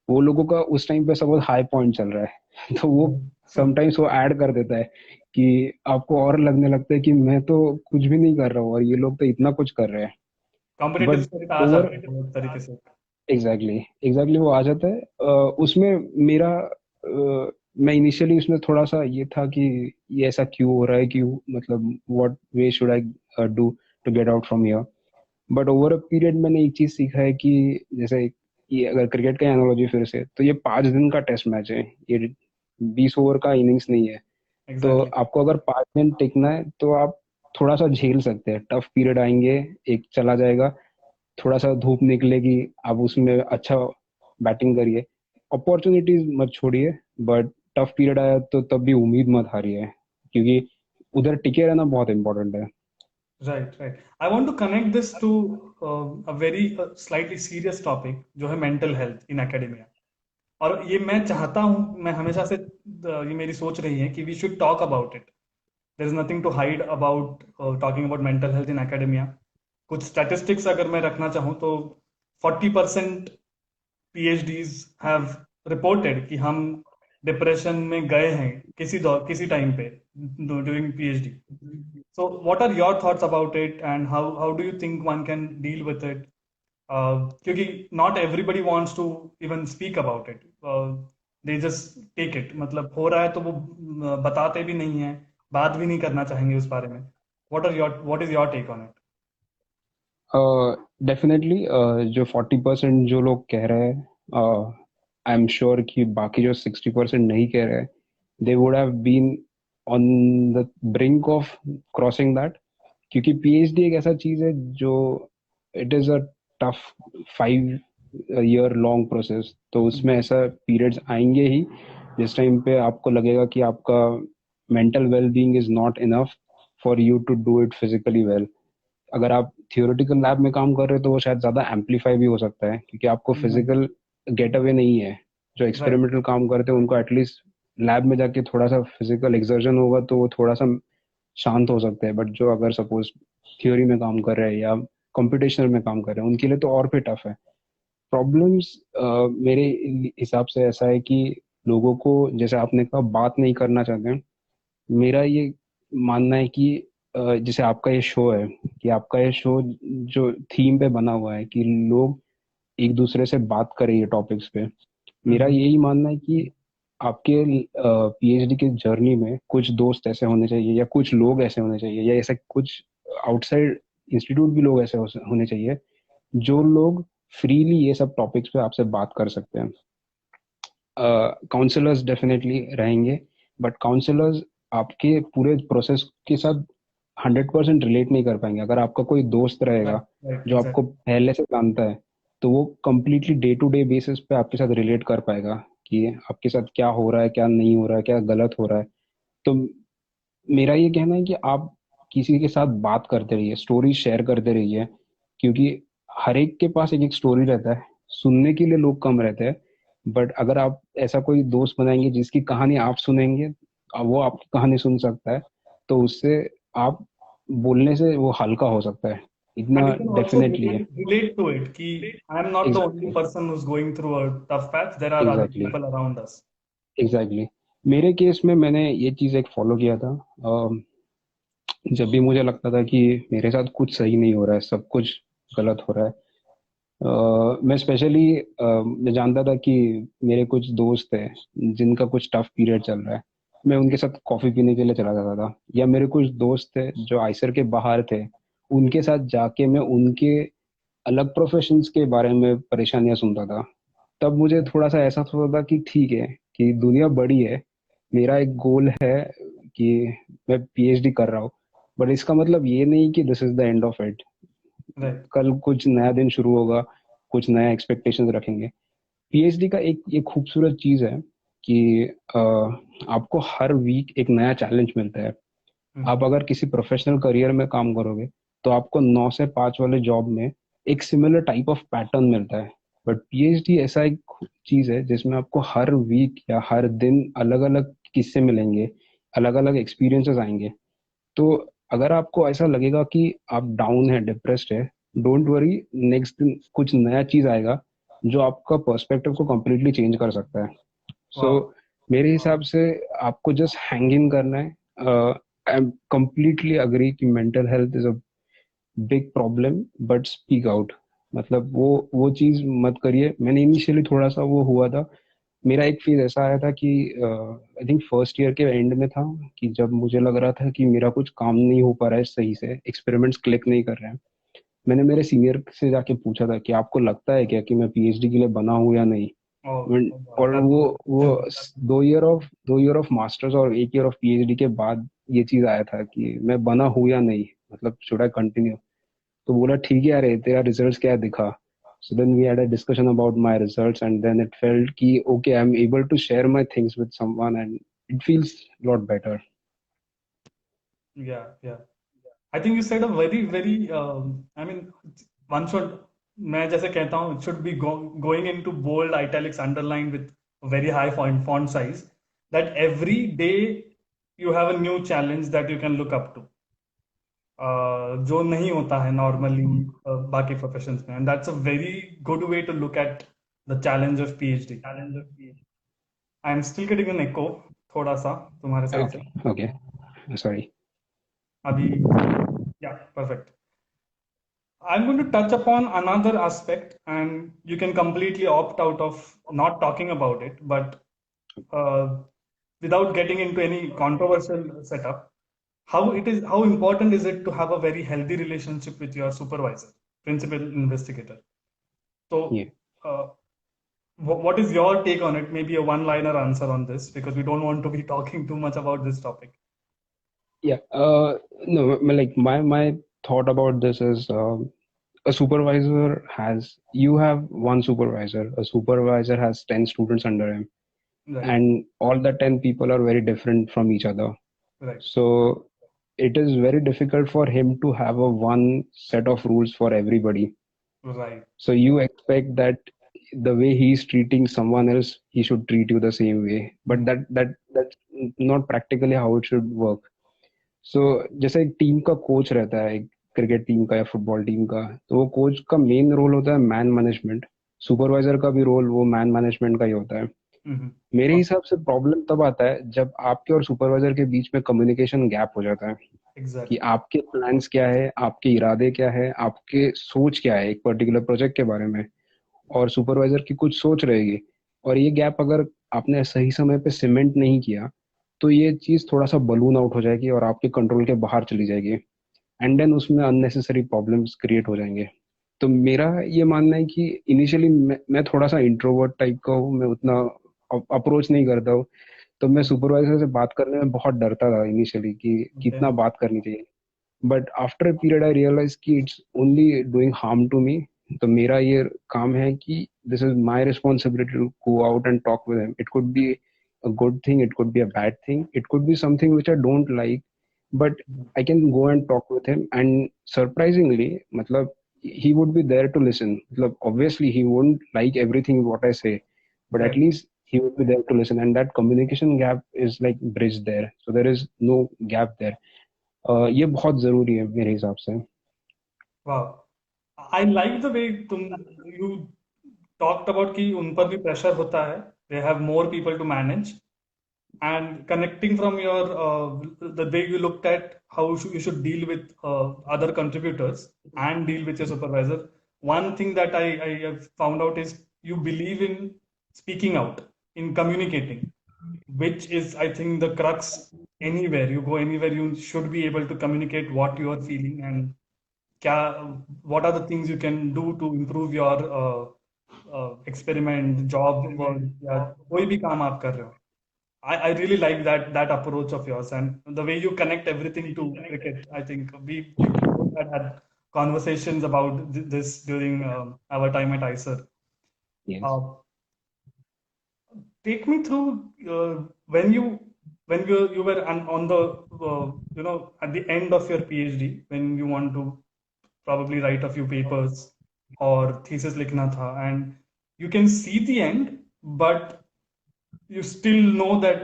वो लोगों का उस टाइम पे सपोज हाई पॉइंट चल रहा है तो वो समटाइम्स वो ऐड कर देता है कि आपको और लगने लगता है कि मैं तो कुछ भी नहीं कर रहा हूँ और ये लोग तो इतना कुछ कर रहे हैं। कॉम्पिटिटिव बट स्पिरिट आ ओवर जाता है एक तरीके से। एग्जैक्टली वो आ जाता है। उसमें मेरा मैं इनिशियली उसमें थोड़ा सा ये था कि ये ऐसा क्यों हो रहा है, क्यों, मतलब what way should I do to get out from here. But over a period मैंने एक चीज सीखा है कि जैसे ये अगर क्रिकेट का एनालॉजी फिर से, तो ये 5 दिन का टेस्ट मैच है, ये 20 ओवर का इनिंग्स नहीं है। तो एग्जैक्टली। आपको अगर 5 दिन टिकना है तो आप थोड़ा सा झेल सकते हैं, टफ पीरियड आएंगे, एक चला जाएगा, थोड़ा सा धूप निकलेगी, आप उसमें अच्छा बैटिंग करिए, अपॉर्चुनिटीज मत छोड़िए। बट टफ पीरियड आया तो तब भी उम्मीद मत हारिए, क्योंकि उधर टिके रहना बहुत इंपॉर्टेंट है। Right, right. I want to connect this to a very slightly serious topic जो है मेंटल हेल्थ इन एकेडमिया। और ये मैं चाहता हूँ, मैं हमेशा से ये मेरी सोच रही है कि we should talk about it. There is nothing to hide about talking about mental health in academia. कुछ स्टैटिस्टिक्स अगर मैं रखना चाहूँ तो 40% PhDs हैव रिपोर्टेड कि हम डिप्रेशन में गए हैं किसी टाइम पे during PhD। So what are your thoughts about it, and how do you think one can deal with it? क्योंकि not everybody wants to even speak about it. They just take it, मतलब हो रहा है तो वो बताते भी नहीं है, बात भी नहीं करना चाहेंगे उस बारे में। what is your take on it? Definitely जो 40% जो लोग कह रहे हैं, आई एम श्योर कि बाकी जो 60% नहीं कह रहे हैं, they would have been on the brink of crossing that. क्योंकि पीएचडी एक ऐसा चीज है जो it is a tough 5 year long process. तो उसमें ऐसा पीरियड्स आएंगे ही जिस टाइम पे आपको लगेगा कि आपका mental well being is not enough for you to do it physically well. अगर आप थियोरेटिकल लैब में काम कर रहे हो तो वो शायद ज्यादा एम्पलीफाई भी हो सकता है, क्योंकि आपको फिजिकल गेट अवे नहीं है। जो राइट, एक्सपेरिमेंटल काम करते हैं उनको एटलीस्ट लैब में जाके थोड़ा सा फिजिकल एक्सर्जन होगा तो वो थोड़ा सा शांत हो सकते हैं। बट जो अगर सपोज थ्योरी में काम कर रहे हैं या कंप्यूटेशनल में काम कर रहे हैं, उनके लिए तो और भी टफ है। प्रॉब्लम्स मेरे हिसाब से ऐसा है कि लोगों को, जैसे आपने कहा, बात नहीं करना चाहते हैं। मेरा ये मानना है कि जैसे आपका ये शो है, कि आपका ये शो जो थीम पे बना हुआ है कि लोग एक दूसरे से बात करें ये टॉपिक्स पे, मेरा हम्म। यही मानना है कि आपके पीएचडी के जर्नी में कुछ दोस्त ऐसे होने चाहिए, या कुछ लोग ऐसे होने चाहिए, या ऐसे कुछ आउटसाइड इंस्टीट्यूट भी लोग ऐसे होने चाहिए जो लोग फ्रीली ये सब टॉपिक्स पे आपसे बात कर सकते हैं। काउंसलर्स डेफिनेटली रहेंगे, बट काउंसलर्स आपके पूरे प्रोसेस के साथ 100% रिलेट नहीं कर पाएंगे। अगर आपका कोई दोस्त रहेगा राइट, राइट, जो आपको एग्जैक्ट। पहले से जानता है, तो वो completely day to day basis पे आपके साथ रिलेट कर पाएगा कि आपके साथ क्या हो रहा है, क्या नहीं हो रहा है, क्या गलत हो रहा है। तो मेरा ये कहना है कि आप किसी के साथ बात करते रहिए, स्टोरी शेयर करते रहिए, क्योंकि हर एक के पास एक एक स्टोरी रहता है। सुनने के लिए लोग कम रहते हैं, बट अगर आप ऐसा कोई दोस्त बनाएंगे जिसकी कहानी आप सुनेंगे, वो आपकी कहानी सुन सकता है, तो उससे आप बोलने से वो हल्का हो सकता है, And इतना you can also डेफिनेटली है। relate to it कि I am not the only exactly, person who's going through a tough patch. There are other exactly, people around us. Exactly. मेरे केस में मैंने ये चीज़ एक फॉलो किया था। जब भी मुझे लगता था कि मेरे साथ कुछ सही नहीं हो रहा है, सब कुछ गलत हो रहा है, मैं स्पेशली मैं जानता था कि मेरे कुछ दोस्त हैं जिनका कुछ टफ पीरियड चल रहा है, मैं उनके साथ कॉफ़ी पीने के लिए चला जाता था। या मेरे कुछ दोस्त थे जो आइसर के बाहर थे, उनके साथ जाके मैं उनके अलग प्रोफेशंस के बारे में परेशानियां सुनता था। तब मुझे थोड़ा सा एहसास होता था कि ठीक है, कि दुनिया बड़ी है, मेरा एक गोल है कि मैं पीएचडी कर रहा हूँ, बट इसका मतलब ये नहीं कि this is the end of it. Right. कल कुछ नया दिन शुरू होगा, कुछ नया एक्सपेक्टेशंस रखेंगे। पीएचडी का एक ये खूबसूरत चीज है कि अ, आपको हर वीक एक नया चैलेंज मिलता है। आप Mm-hmm. अगर किसी प्रोफेशनल करियर में काम करोगे, तो आपको 9 से 5 वाले जॉब में एक सिमिलर टाइप ऑफ पैटर्न मिलता है। बट पीएचडी ऐसा एक चीज है जिसमें आपको हर वीक या हर दिन अलग अलग किस्से मिलेंगे, अलग अलग एक्सपीरियंसेस आएंगे। तो अगर आपको ऐसा लगेगा कि आप डाउन है, डिप्रेस्ड है, डोंट वरी, नेक्स्ट दिन कुछ नया चीज आएगा जो आपका पर्सपेक्टिव को कम्प्लीटली चेंज कर सकता है। सो Wow. मेरे हिसाब से आपको जस्ट हैंग इन करना है। आई एम कम्प्लीटली अग्री कि mental health is a big problem, but speak out. मतलब वो चीज मत करिए। मैंने इनिशियली थोड़ा सा वो हुआ था, मेरा एक फेज ऐसा आया था कि आई थिंक फर्स्ट ईयर के एंड में था, कि जब मुझे लग रहा था कि मेरा कुछ काम नहीं हो पा रहा है सही से, एक्सपेरिमेंट्स क्लिक नहीं कर रहे हैं। मैंने मेरे सीनियर से जाके पूछा था कि आपको लगता है क्या कि मैं पीएचडी के लिए बना हूँ या नहीं। Oh, oh God, और that's वो terrible. 2 ईयर ऑफ मास्टर्स और 1 ईयर ऑफ पीएचडी के बाद ये चीज आया था कि मैं बना हूँ या नहीं, मतलब शुड आई कंटिन्यू। तो बोला ठीक है यार, तेरा रिजल्ट्स क्या दिखा। So then we had a discussion about my results, and then it felt ki okay, I'm able to share my things with someone, and it feels a lot better. Yeah, yeah. I think you said a very, very, I mean, one should, मैं जैसे कहता हूँ, it should be going into bold, italics, underlined with very high font size, that every day you have a new challenge that you can look up to, जो नहीं होता है normally बाकी professions में, and that's a very good way to look at the challenge of PhD. I am still getting an echo थोड़ा सा तुम्हारे side से Okay, okay, sorry. अभी। या perfect. I'm going to touch upon another aspect, and you can completely opt out of not talking about it, but uh, without getting into any controversial setup, how important is it to have a very healthy relationship with your supervisor, principal investigator? So, Yeah. uh, what is your take on it? Maybe a one-liner answer on this, because we don't want to be talking too much about this topic. Yeah. No, like my thought about this is, a supervisor has, you have one supervisor. A supervisor has 10 students under him, Right, and all the 10 people are very different from each other. right, So it is very difficult for him to have a one set of rules for everybody. right, So you expect that the way he's treating someone else, he should treat you the same way. But mm, that's not practically how it should work. So जैसे एक team का coach रहता है, cricket team का या football team का, तो वो कोच का मेन रोल होता है मैन मैनेजमेंट। सुपरवाइजर का भी रोल वो मैन मैनेजमेंट का ही होता है। हम्म। मेरे हिसाब से प्रॉब्लम तब आता है जब आपके और सुपरवाइजर के बीच में कम्युनिकेशन गैप हो जाता है, कि एग्जैक्टली। आपके प्लान्स क्या है, आपके इरादे क्या है, आपके सोच क्या है एक पर्टिकुलर प्रोजेक्ट के बारे में, और सुपरवाइजर की कुछ सोच रहेगी। और ये गैप अगर आपने सही समय पे सीमेंट नहीं किया, तो ये चीज थोड़ा सा बलून आउट हो जाएगी और आपके कंट्रोल के बाहर चली जाएगी, एंड देन उसमें अननेसेसरी प्रॉब्लम्स क्रिएट हो जाएंगे। तो मेरा ये मानना है कि इनिशियली मैं थोड़ा सा इंट्रोवर्ट टाइप का हूँ, मैं उतना अप्रोच नहीं करता हूँ। तो मैं सुपरवाइजर से बात करने में बहुत डरता था इनिशियली, कि ओके। कितना बात करनी चाहिए। But after a period I realise कि it's only doing harm to me. तो मेरा ये काम है कि this is my responsibility to go out and talk with him. It could be a good thing, it could be a bad thing, it could be something which I don't like, but I can go and talk with him, and surprisingly मतलब he would be there to listen. मतलब obviously he won't like everything what I say, but at right. least he would be there to listen, and that communication gap is like bridged there, so there is no gap there. ये बहुत जरूरी है मेरे हिसाब से। वाह, I like the way तुम you talked about कि उन पर भी प्रेशर होता है, they have more people to manage, and connecting from your the way you looked at how you should deal with other contributors and deal with your supervisor. One thing that I have found out is you believe in speaking out, in communicating, which is, I think, the crux. Anywhere you go, anywhere, you should be able to communicate what you are feeling, and क्या what are the things you can do to improve your experiment, job work, या कोई भी काम आप कर रहे हो. I really like that approach of yours, and the way you connect everything to cricket. I think we both had conversations about this during our time at ICER. Yes. Uh, Take me through when you were on the at the end of your PhD, when you want to probably write a few papers or thesis likhna tha, and you can see the end, but you still know that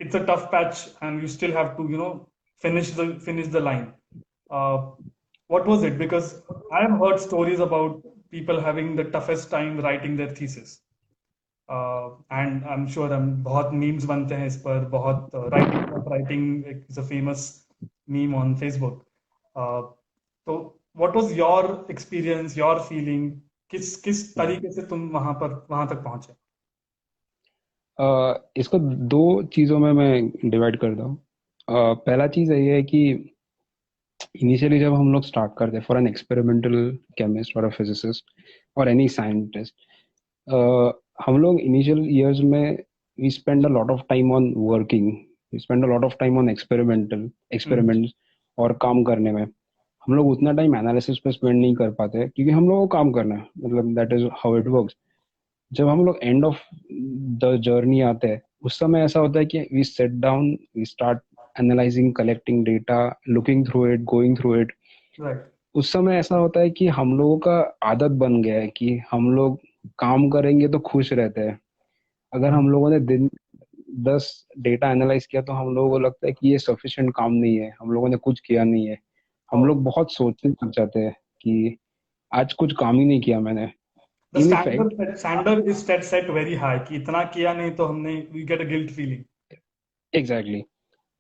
it's a tough patch and you still have to finish the line. uh, what was it? Because I have heard stories about people having the toughest time writing their thesis. And I'm sure बहुत memes बनते हैं इस पर, बहुत writing is a famous meme on Facebook. तो what was your experience, your feeling? किस तरीके से तुम वहां तक पहुंचे? इसको दो चीजों में मैं डिवाइड करता हूँ। पहला चीज ये है कि इनिशियली जब हम लोग स्टार्ट करते हैं फॉर एन एक्सपेरिमेंटल केमिस्ट और अ फिजिसिस्ट और एनी साइंटिस्ट, हम लोग इनिशियल ईयर्स में we spend a lot of time on working, we spend a lot of time on hmm. Experiments और काम करने में। हम लोग उतना टाइम एनालिसिस पे स्पेंड नहीं कर पाते क्योंकि हम लोग को काम करना है, मतलब that is how it works. जब हम लोग एंड ऑफ द जर्नी आते हैं, उस समय ऐसा होता है कि we set down, we start analysing, collecting data, looking through it, going through it. Right. उस समय ऐसा होता है कि हम लोगों का आदत बन गया है कि हम लोग काम करेंगे तो खुश रहते हैं। अगर हम लोगों ने दिन 10 डेटा एनालाइज किया तो हम लोगों को लगता है कि ये सफिशिएंट काम नहीं है, हम लोगों ने कुछ किया नहीं है। हम लोग बहुत सोचने लग जाते हैं कि आज कुछ काम ही नहीं किया मैंने। The in effect standard is set very high कि इतना किया नहीं तो हमने we get a guilt feeling. Exactly.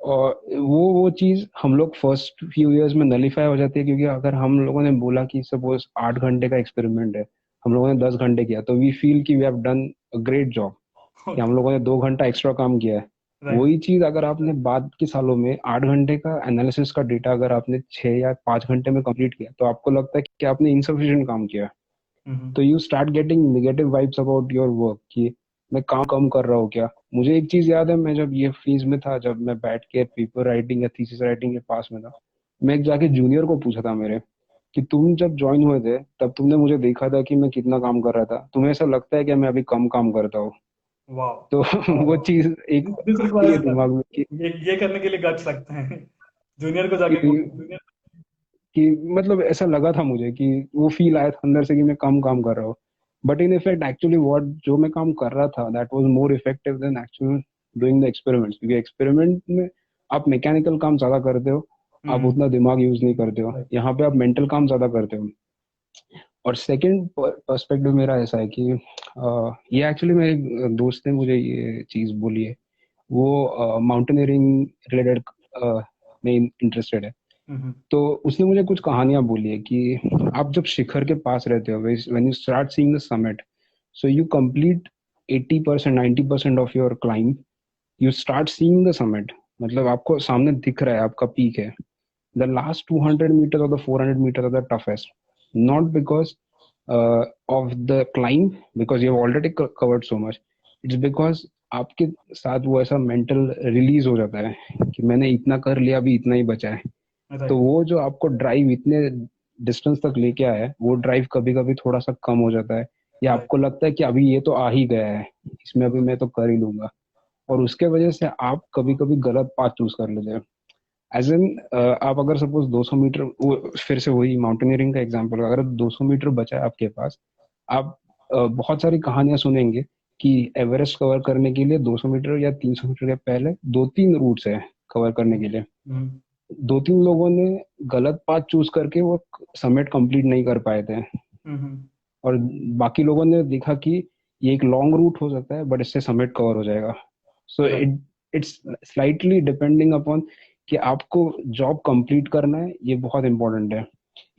और वो चीज हम लोग फर्स्ट फ्यू इयर्स में नलीफाई हो जाती है, क्योंकि अगर हम लोगों ने बोला कि सपोज 8 घंटे का एक्सपेरिमेंट है, हम लोगों ने 10 घंटे किया, तो वी फील कि we have done a great job, कि हम Okay. लोगों ने 2 घंटा एक्स्ट्रा काम किया है। Right. वही चीज अगर आपने बाद के सालों में 8 घंटे का एनालिसिस का डेटा अगर आपने 6 या 5 घंटे में कंप्लीट किया, तो आपको लगता है कि आपने इनसफिशिएंट काम किया। Mm-hmm. तो you start getting negative vibes about your work, कि मैं काम कम कर रहा हूँ क्या। मुझे एक चीज याद है, मैं जब ये फेज में था, जब मैं बैठ के पेपर राइटिंग या थीसिस राइटिंग के पास में था, मैं एक जाके जूनियर को पूछा था मेरे, कि तुम जब ज्वाइन हुए थे तब तुमने मुझे देखा था कि मैं कितना काम कर रहा था, तुम्हें ऐसा लगता है कि मैं अभी कम काम करता हूँ। Wow. तो वो चीज एक This आती requires है दिमाग में ये करने के लिए guts लगते हैं, जूनियर को जाके कि कि मतलब ऐसा लगा था मुझे, कि वो फील आया था अंदर से कि मैं कम काम कर रहा हूँ। But in effect actually what जो मैं काम कर रहा था, that was more effective than actual doing the experiments, क्योंकि एक्सपेरिमेंट में आप मैकेनिकल काम ज्यादा करते हो, आप उतना दिमाग यूज नहीं करते हो, यहाँ पे आप मेंटल काम ज्यादा करते हो। और सेकंड पर्सपेक्टिव मेरा ऐसा है कि ये एक्चुअली मेरे दोस्त ने मुझे ये चीज बोली है। वो माउंटेनियरिंग रिलेटेड में इंटरेस्टेड है। तो उसने मुझे कुछ कहानियां बोली है कि आप जब शिखर के पास रहते हो, when you start seeing the summit, so you complete 80% 90% of your climb, you start seeing the summit, मतलब आपको सामने दिख रहा है, आपका पीक है। The last 200 meters or the 400 meters are the toughest, not because of the climb, because you have already covered so much. It's because आपके साथ वो ऐसा मेंटल रिलीज हो जाता है कि मैंने इतना कर लिया, अभी इतना ही बचा है। तो राइट। वो जो आपको ड्राइव इतने डिस्टेंस तक लेके आया है, वो ड्राइव कभी कभी थोड़ा सा कम हो जाता है, या राइट। आपको लगता है कि अभी ये तो आ ही गया है, इसमें अभी मैं तो कर ही लूंगा, और उसके वजह से आप कभी कभी गलत पाथ चूज कर लेते हैं। एज इन आप अगर सपोज 200 मीटर, वो फिर से वही माउंटेनियरिंग का एग्जांपल, अगर 200 मीटर बचा है आपके पास, आप बहुत सारी कहानियां सुनेंगे कि एवरेस्ट कवर करने के लिए 200 मीटर या 300 मीटर के पहले दो तीन रूट्स है कवर करने के लिए। दो तीन लोगों ने गलत पाथ चूज करके वो समिट कंप्लीट नहीं कर पाए थे, और बाकी लोगों ने देखा कि ये एक लॉन्ग रूट हो सकता है, बट इससे समिट कवर हो जाएगा। So it's slightly depending upon कि आपको जॉब कंप्लीट करना है, ये बहुत इंपॉर्टेंट है।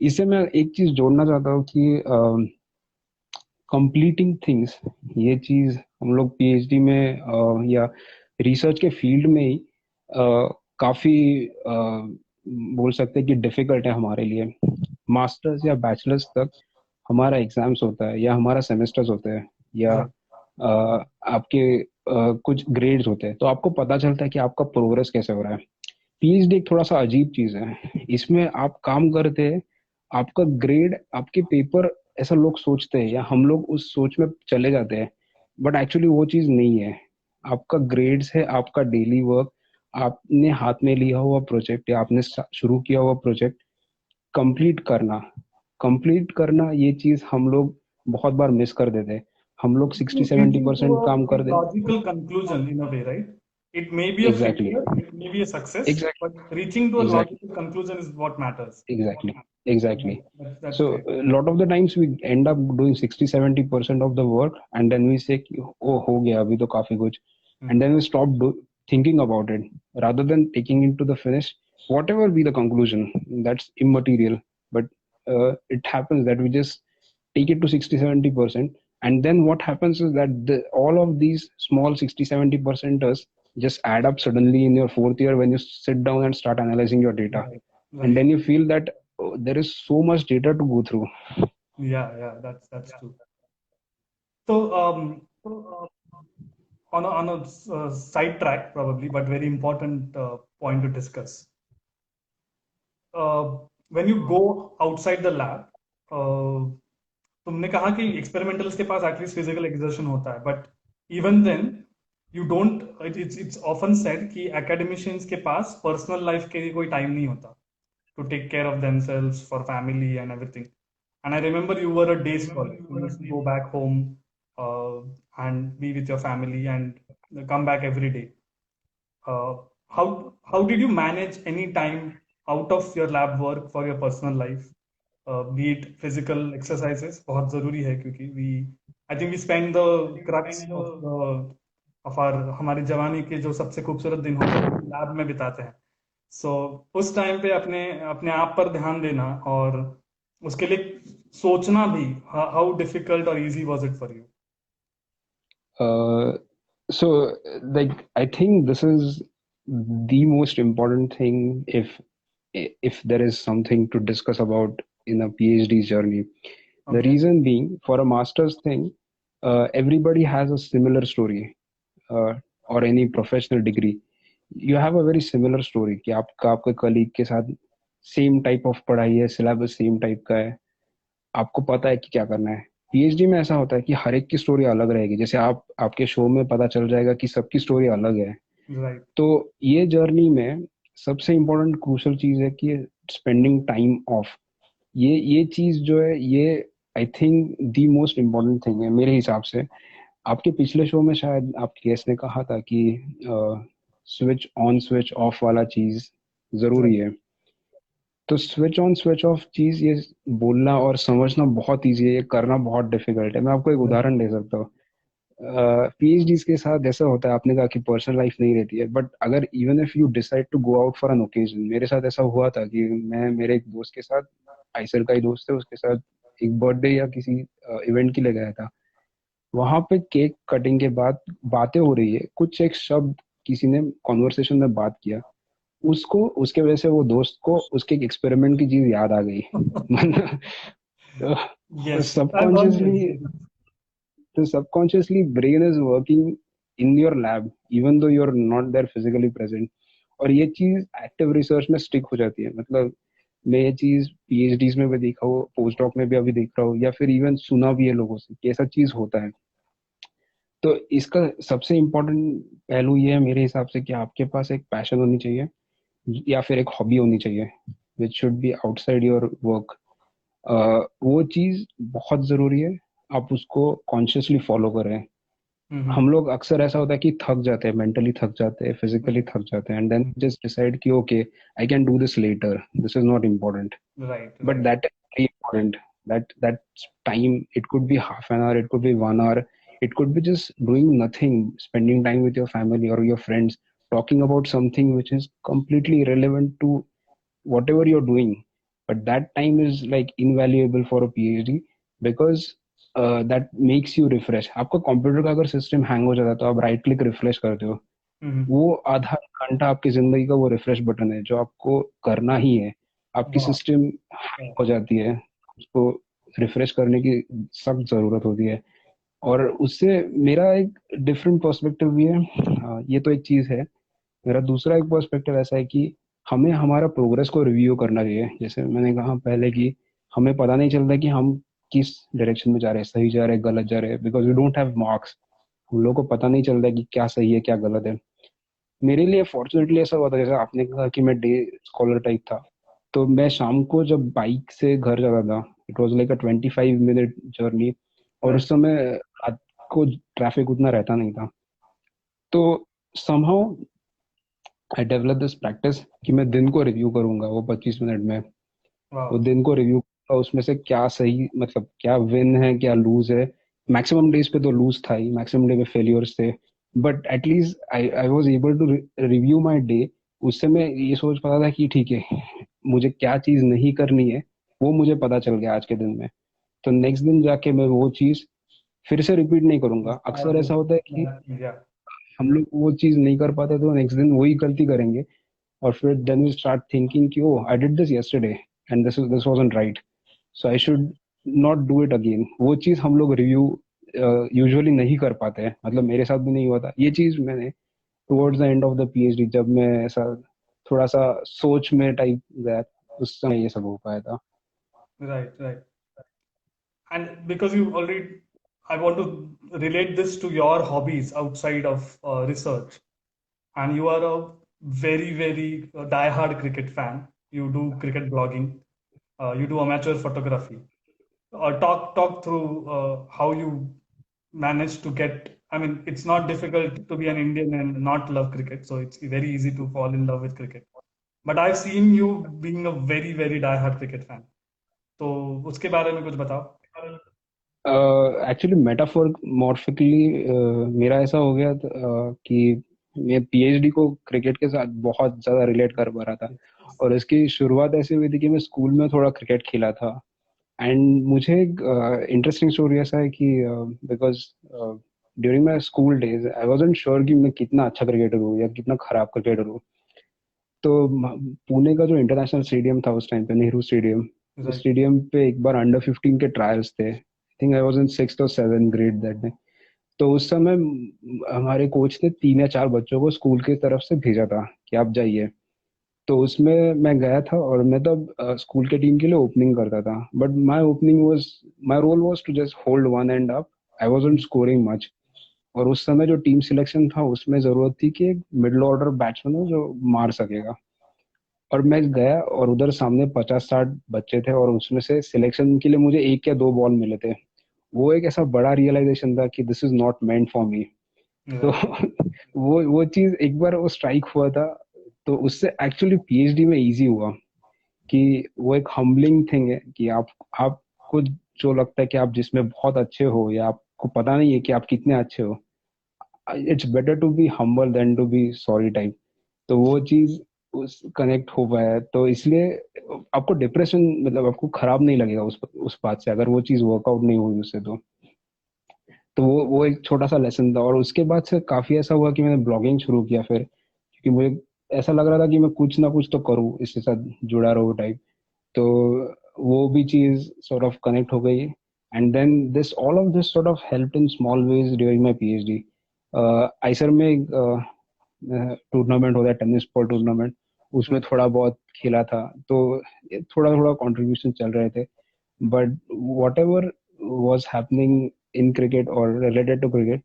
इससे मैं एक चीज जोड़ना चाहता हूँ कि कंप्लीटिंग थिंग्स, ये चीज हम लोग पीएचडी में या रिसर्च के फील्ड में ही काफी बोल सकते हैं कि डिफिकल्ट है हमारे लिए। मास्टर्स या बैचलर्स तक हमारा एग्जाम्स होता है, या हमारा सेमेस्टर्स होते हैं, या आपके कुछ ग्रेड्स होते हैं, तो आपको पता चलता है कि आपका प्रोग्रेस कैसे हो रहा है। पीएचडी एक थोड़ा सा अजीब चीज है, इसमें आप काम करते हैं, आपका ग्रेड, आपके पेपर, ऐसा लोग सोचते हैं, या हम लोग उस सोच में चले जाते हैं, बट एक्चुअली वो चीज नहीं है। आपका ग्रेड्स है आपका डेली वर्क, आपने हाथ में लिया हुआ प्रोजेक्ट या आपने शुरू किया हुआ प्रोजेक्ट कंप्लीट करना। कंप्लीट करना ये चीज हम लोग बहुत बार मिस कर देते हैं। हम लोग 60-70% काम कर देते। Logical conclusion in a way, right? It may be a exactly, failure, it may be a success, exactly, but reaching to a exactly, logical conclusion is what matters. exactly, exactly. That's So great. a lot of the times we end up doing 60-70% of the work, and then we say कि, oh हो गया अभी तो काफी कुछ, and then we stop thinking about it, rather than taking it to the finish. Whatever be the conclusion, that's immaterial, but it happens that we just take it to 60-70%, and then what happens is that all of these small 60-70%ers just add up suddenly in your fourth year when you sit down and start analyzing your data. Right. And then you feel that there is so much data to go through. Yeah, that's true. So on a side track probably, but very important point to discuss. When you go outside the lab, तुमने कहा कि एक्सपेरिमेंटल्स के पास at least physical exertion होता है, but even then you don't, it's often said कि academicians के पास personal life के लिए कोई टाइम नहीं होता to take care of themselves, for family and everything. And I remember you were a day scholar. You used to go back home and be with your family and come back every day. Uh, how did you manage any time out of your lab work for your personal life? Be it physical exercises, बहुत जरूरी है क्योंकि I think we spend the crux of our हमारी जवानी के जो सबसे खूबसूरत दिन होते हैं लैब में बिताते हैं। सो उस टाइम पे अपने अपने आप पर ध्यान देना और उसके लिए सोचना भी, हाउ डिफिकल्ट और easy was it for you? So like I think this is the most important thing if there is something to discuss about in a PhD journey. The reason being, for a master's thing, everybody has a similar story, or any professional degree. You have a very similar story कि आपके colleague के साथ same type of पढ़ाई है, syllabus same type का है, आपको पता है कि क्या करना है। पीएचडी में ऐसा होता है कि हर एक की स्टोरी अलग रहेगी, जैसे आपके शो में पता चल जाएगा कि सबकी स्टोरी अलग है। राइट। तो ये जर्नी में सबसे इम्पोर्टेंट क्रूशल चीज है कि स्पेंडिंग टाइम ऑफ, ये चीज जो है, ये I think the most important thing है मेरे हिसाब से। आपके पिछले शो में शायद आपके गेस्ट ने कहा था कि स्विच ऑन स्विच ऑफ वाला चीज जरूरी है। तो स्विच ऑन स्विच ऑफ चीज ये बोलना और समझना बहुत इजी है, ये करना बहुत डिफिकल्ट है। मैं आपको एक उदाहरण दे सकता हूँ। पीएचडी के साथ ऐसा होता है, आपने कहा कि पर्सनल लाइफ नहीं रहती है, बट अगर even if you decide to go out for an occasion, मेरे साथ ऐसा हुआ था कि मैं मेरे एक दोस्त के साथ, आईसर का ही दोस्त है, उसके साथ एक बर्थडे या किसी इवेंट के लिए गया था। वहां पे केक कटिंग के बाद बातें हो रही है, कुछ एक शब्द किसी ने कॉन्वर्सेशन में बात किया, उसको उसके वजह से वो दोस्त को उसके एक एक्सपेरिमेंट की चीज याद आ गई। मतलब Yes, I've heard subconsciously, this. तो subconsciously brain is working in your lab even though you are not there physically present. और ये चीज एक्टिव रिसर्च में स्टिक हो जाती है। मतलब मैं ये चीज पीएचडीज में भी देखा हूँ, पोस्ट डॉक में भी अभी देख रहा हूँ, या फिर इवन सुना भी है लोगों से कि ऐसा चीज होता है। तो इसका सबसे इम्पोर्टेंट पहलू ये है मेरे हिसाब से कि आपके पास एक पैशन होनी चाहिए या फिर एक हॉबी होनी चाहिए which should be outside your work. वो चीज बहुत जरूरी है, आप उसको कॉन्शियसली फॉलो करें। Mm-hmm. हम लोग अक्सर ऐसा होता है कि थक जाते हैं, मेंटली थक जाते हैं, फिजिकली थक जाते हैं, एंड देन जस्ट डिसाइड कि okay I can do this later, this is not important. Right, But right, that is very important. That time, it could be half an hour, it could be 1 hour, it could be just doing nothing, spending time with your family or your friends, talking about something which is completely irrelevant to whatever you're doing. But that time is like invaluable for a PhD because that makes you refresh. आपका computer का अगर system hang हो जाता है तो आप right click refresh करते हो, Mm-hmm. वो आधा घंटा आपकी जिंदगी का वो रिफ्रेश बटन है जो आपको करना ही है। आपकी Wow. सिस्टम हैंग हो जाती है, उसको रिफ्रेश करने की सख्त जरूरत होती है। और उससे मेरा एक डिफरेंट पर्सपेक्टिव भी है। ये तो एक चीज है। मेरा दूसरा एक पर्सपेक्टिव ऐसा है कि हमें हमारा प्रोग्रेस को रिव्यू करना चाहिए। जैसे मैंने कहा पहले कि हमें पता नहीं चलता कि हम किस डायरेक्शन में जा रहे हैं, सही जा रहे हैं गलत जा रहे हैं, because we don't have marks. हम लोग को पता नहीं चलता कि क्या सही है क्या गलत है। मेरे लिए फॉर्चुनेटली ऐसा हुआ था, जैसे आपने कहा कि मैं डे स्कॉलर टाइप था, तो मैं शाम को जब बाइक से घर जाता था, it was like a 25 minute journey. और Right. उस समय रात को ट्रैफिक उतना रहता नहीं था। तो somehow I develop this practice कि मैं दिन को रिव्यू करूंगा वो 25 मिनट में। वो Wow. दिन को रिव्यू करूंगा, उसमें से क्या सही, मतलब क्या विन है क्या लूज है। मैक्सिमम डेज पे तो लूज था ही, मैक्सिमम डे पे फेलियर्स थे, but at least I I was able to review my day. उससे मैं ये सोच पाता था कि ठीक है, मुझे क्या चीज नहीं करनी है वो मुझे पता चल गया आज के दिन में। तो नेक्स्ट दिन जाके मैं वो चीज फिर से रिपीट नहीं करूंगा। अक्सर ऐसा होता है कि Yeah. हम लोग वो चीज नहीं कर पाते तो नेक्स्ट दिन वही गलती करेंगे, और फिर देन वी स्टार्ट थिंकिंग कि oh I did this yesterday and this wasn't right, so I should not do it again. वो चीज हम लोग रिव्यू यूजुअली नहीं कर पाते हैं। मतलब मेरे साथ भी नहीं हुआ था ये चीज। मैंने towards the end of the PhD जब मैं ऐसा थोड़ा सा सोच में टाइप गया, उस समय ये सब हो पाया था। Right, right. And because you already, I want to relate this to your hobbies outside of research. And you are a very, very die-hard cricket fan. You do cricket blogging. You do amateur photography. Talk through how you managed to get. I mean, it's not difficult to be an Indian and not love cricket, so it's very easy to fall in love with cricket. But I've seen you being a very, very die-hard cricket fan. तो उसके बारे में कुछ बताओ। Actually मेटाफोरमॉर्फिकली मेरा ऐसा हो गया कि मैं पीएचडी को क्रिकेट के साथ बहुत ज्यादा रिलेट कर पा रहा था। और इसकी शुरुआत ऐसी हुई थी कि मैं स्कूल में थोड़ा क्रिकेट खेला था। एंड मुझे एक इंटरेस्टिंग स्टोरी ऐसा है कि because during my school days I wasn't sure कि मैं कितना अच्छा क्रिकेटर हूँ या कितना खराब क्रिकेटर हूँ। तो पुणे का जो इंटरनेशनल स्टेडियम था उस टाइम पे, नेहरू स्टेडियम, उस राइट। स्टेडियम पे एक बार अंडर 15 के ट्रायल्स थे। I think I was in 6th or 7th grade that day. तो उस समय हमारे कोच ने 3 या 4 बच्चों को स्कूल की तरफ से भेजा था कि आप जाइए। तो उसमें मैं गया था और मैं तब स्कूल के टीम के लिए ओपनिंग करता था। But my role was to just hold one end up. I wasn't scoring much. और उस समय जो टीम सिलेक्शन था उसमें जरूरत थी कि एक मिडिल ऑर्डर बैट्समैन हो जो मार सकेगा। और मैं गया और उधर सामने 50-60 बच्चे थे और उसमें से सिलेक्शन के लिए मुझे 1 या 2 बॉल मिले थे। वो एक ऐसा बड़ा रियलाइजेशन था कि this is not meant for me. तो राइट। वो चीज एक बार वो स्ट्राइक हुआ था। तो उससे एक्चुअली पीएचडी में इजी हुआ कि वो एक हम्बलिंग थिंग है कि आपको जो लगता है कि आप जिसमें बहुत अच्छे हो या आपको पता नहीं है कि आप कितने अच्छे हो, it's better to be humble than to be sorry type. तो वो चीज उस कनेक्ट हो पाया है, तो इसलिए आपको डिप्रेशन मतलब आपको खराब नहीं लगेगा उस बात से, अगर वो चीज वर्कआउट नहीं हुई उससे। तो वो एक छोटा सा लेसन था, और उसके बाद से काफी ऐसा हुआ कि मैंने ब्लॉगिंग शुरू किया फिर, क्योंकि मुझे ऐसा लग रहा था कि मैं कुछ ना कुछ तो करूँ इसके साथ जुड़ा रहूँ टाइप। तो वो भी चीज सॉर्ट ऑफ कनेक्ट हो गई, and then this all of this sort of helped in small ways during my PhD. IISER में टूर्नामेंट होता है, टेनिस बॉल टूर्नामेंट, उसमें थोड़ा बहुत खेला था, तो थोड़ा थोड़ा कंट्रीब्यूशन चल रहे थे। But what ever was happening in cricket और रिलेटेड टू क्रिकेट,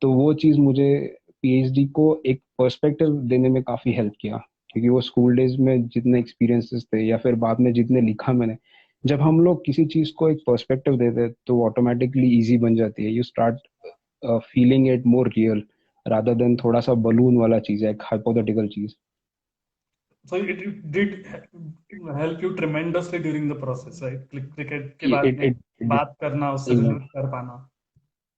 तो वो चीज़ मुझे पीएचडी को एक पर्सपेक्टिव देने में काफ़ी हेल्प किया, क्योंकि वो स्कूल डेज में जितने एक्सपीरियंसेस थे या फिर बाद में जितने लिखा मैंने, जब हम लोग किसी चीज़ को एक पर्सपेक्टिव देते हैं तो ऑटोमेटिकली इजी बन जाती है। You start feeling it more real rather than थोड़ा सा बलून वाला चीज़ है, एक hypothetical cheese. So it did help you tremendously during the process, right? Cricket के बारे इट में इट बात करना, उससे रिलेट एग्जैक्ट कर पाना।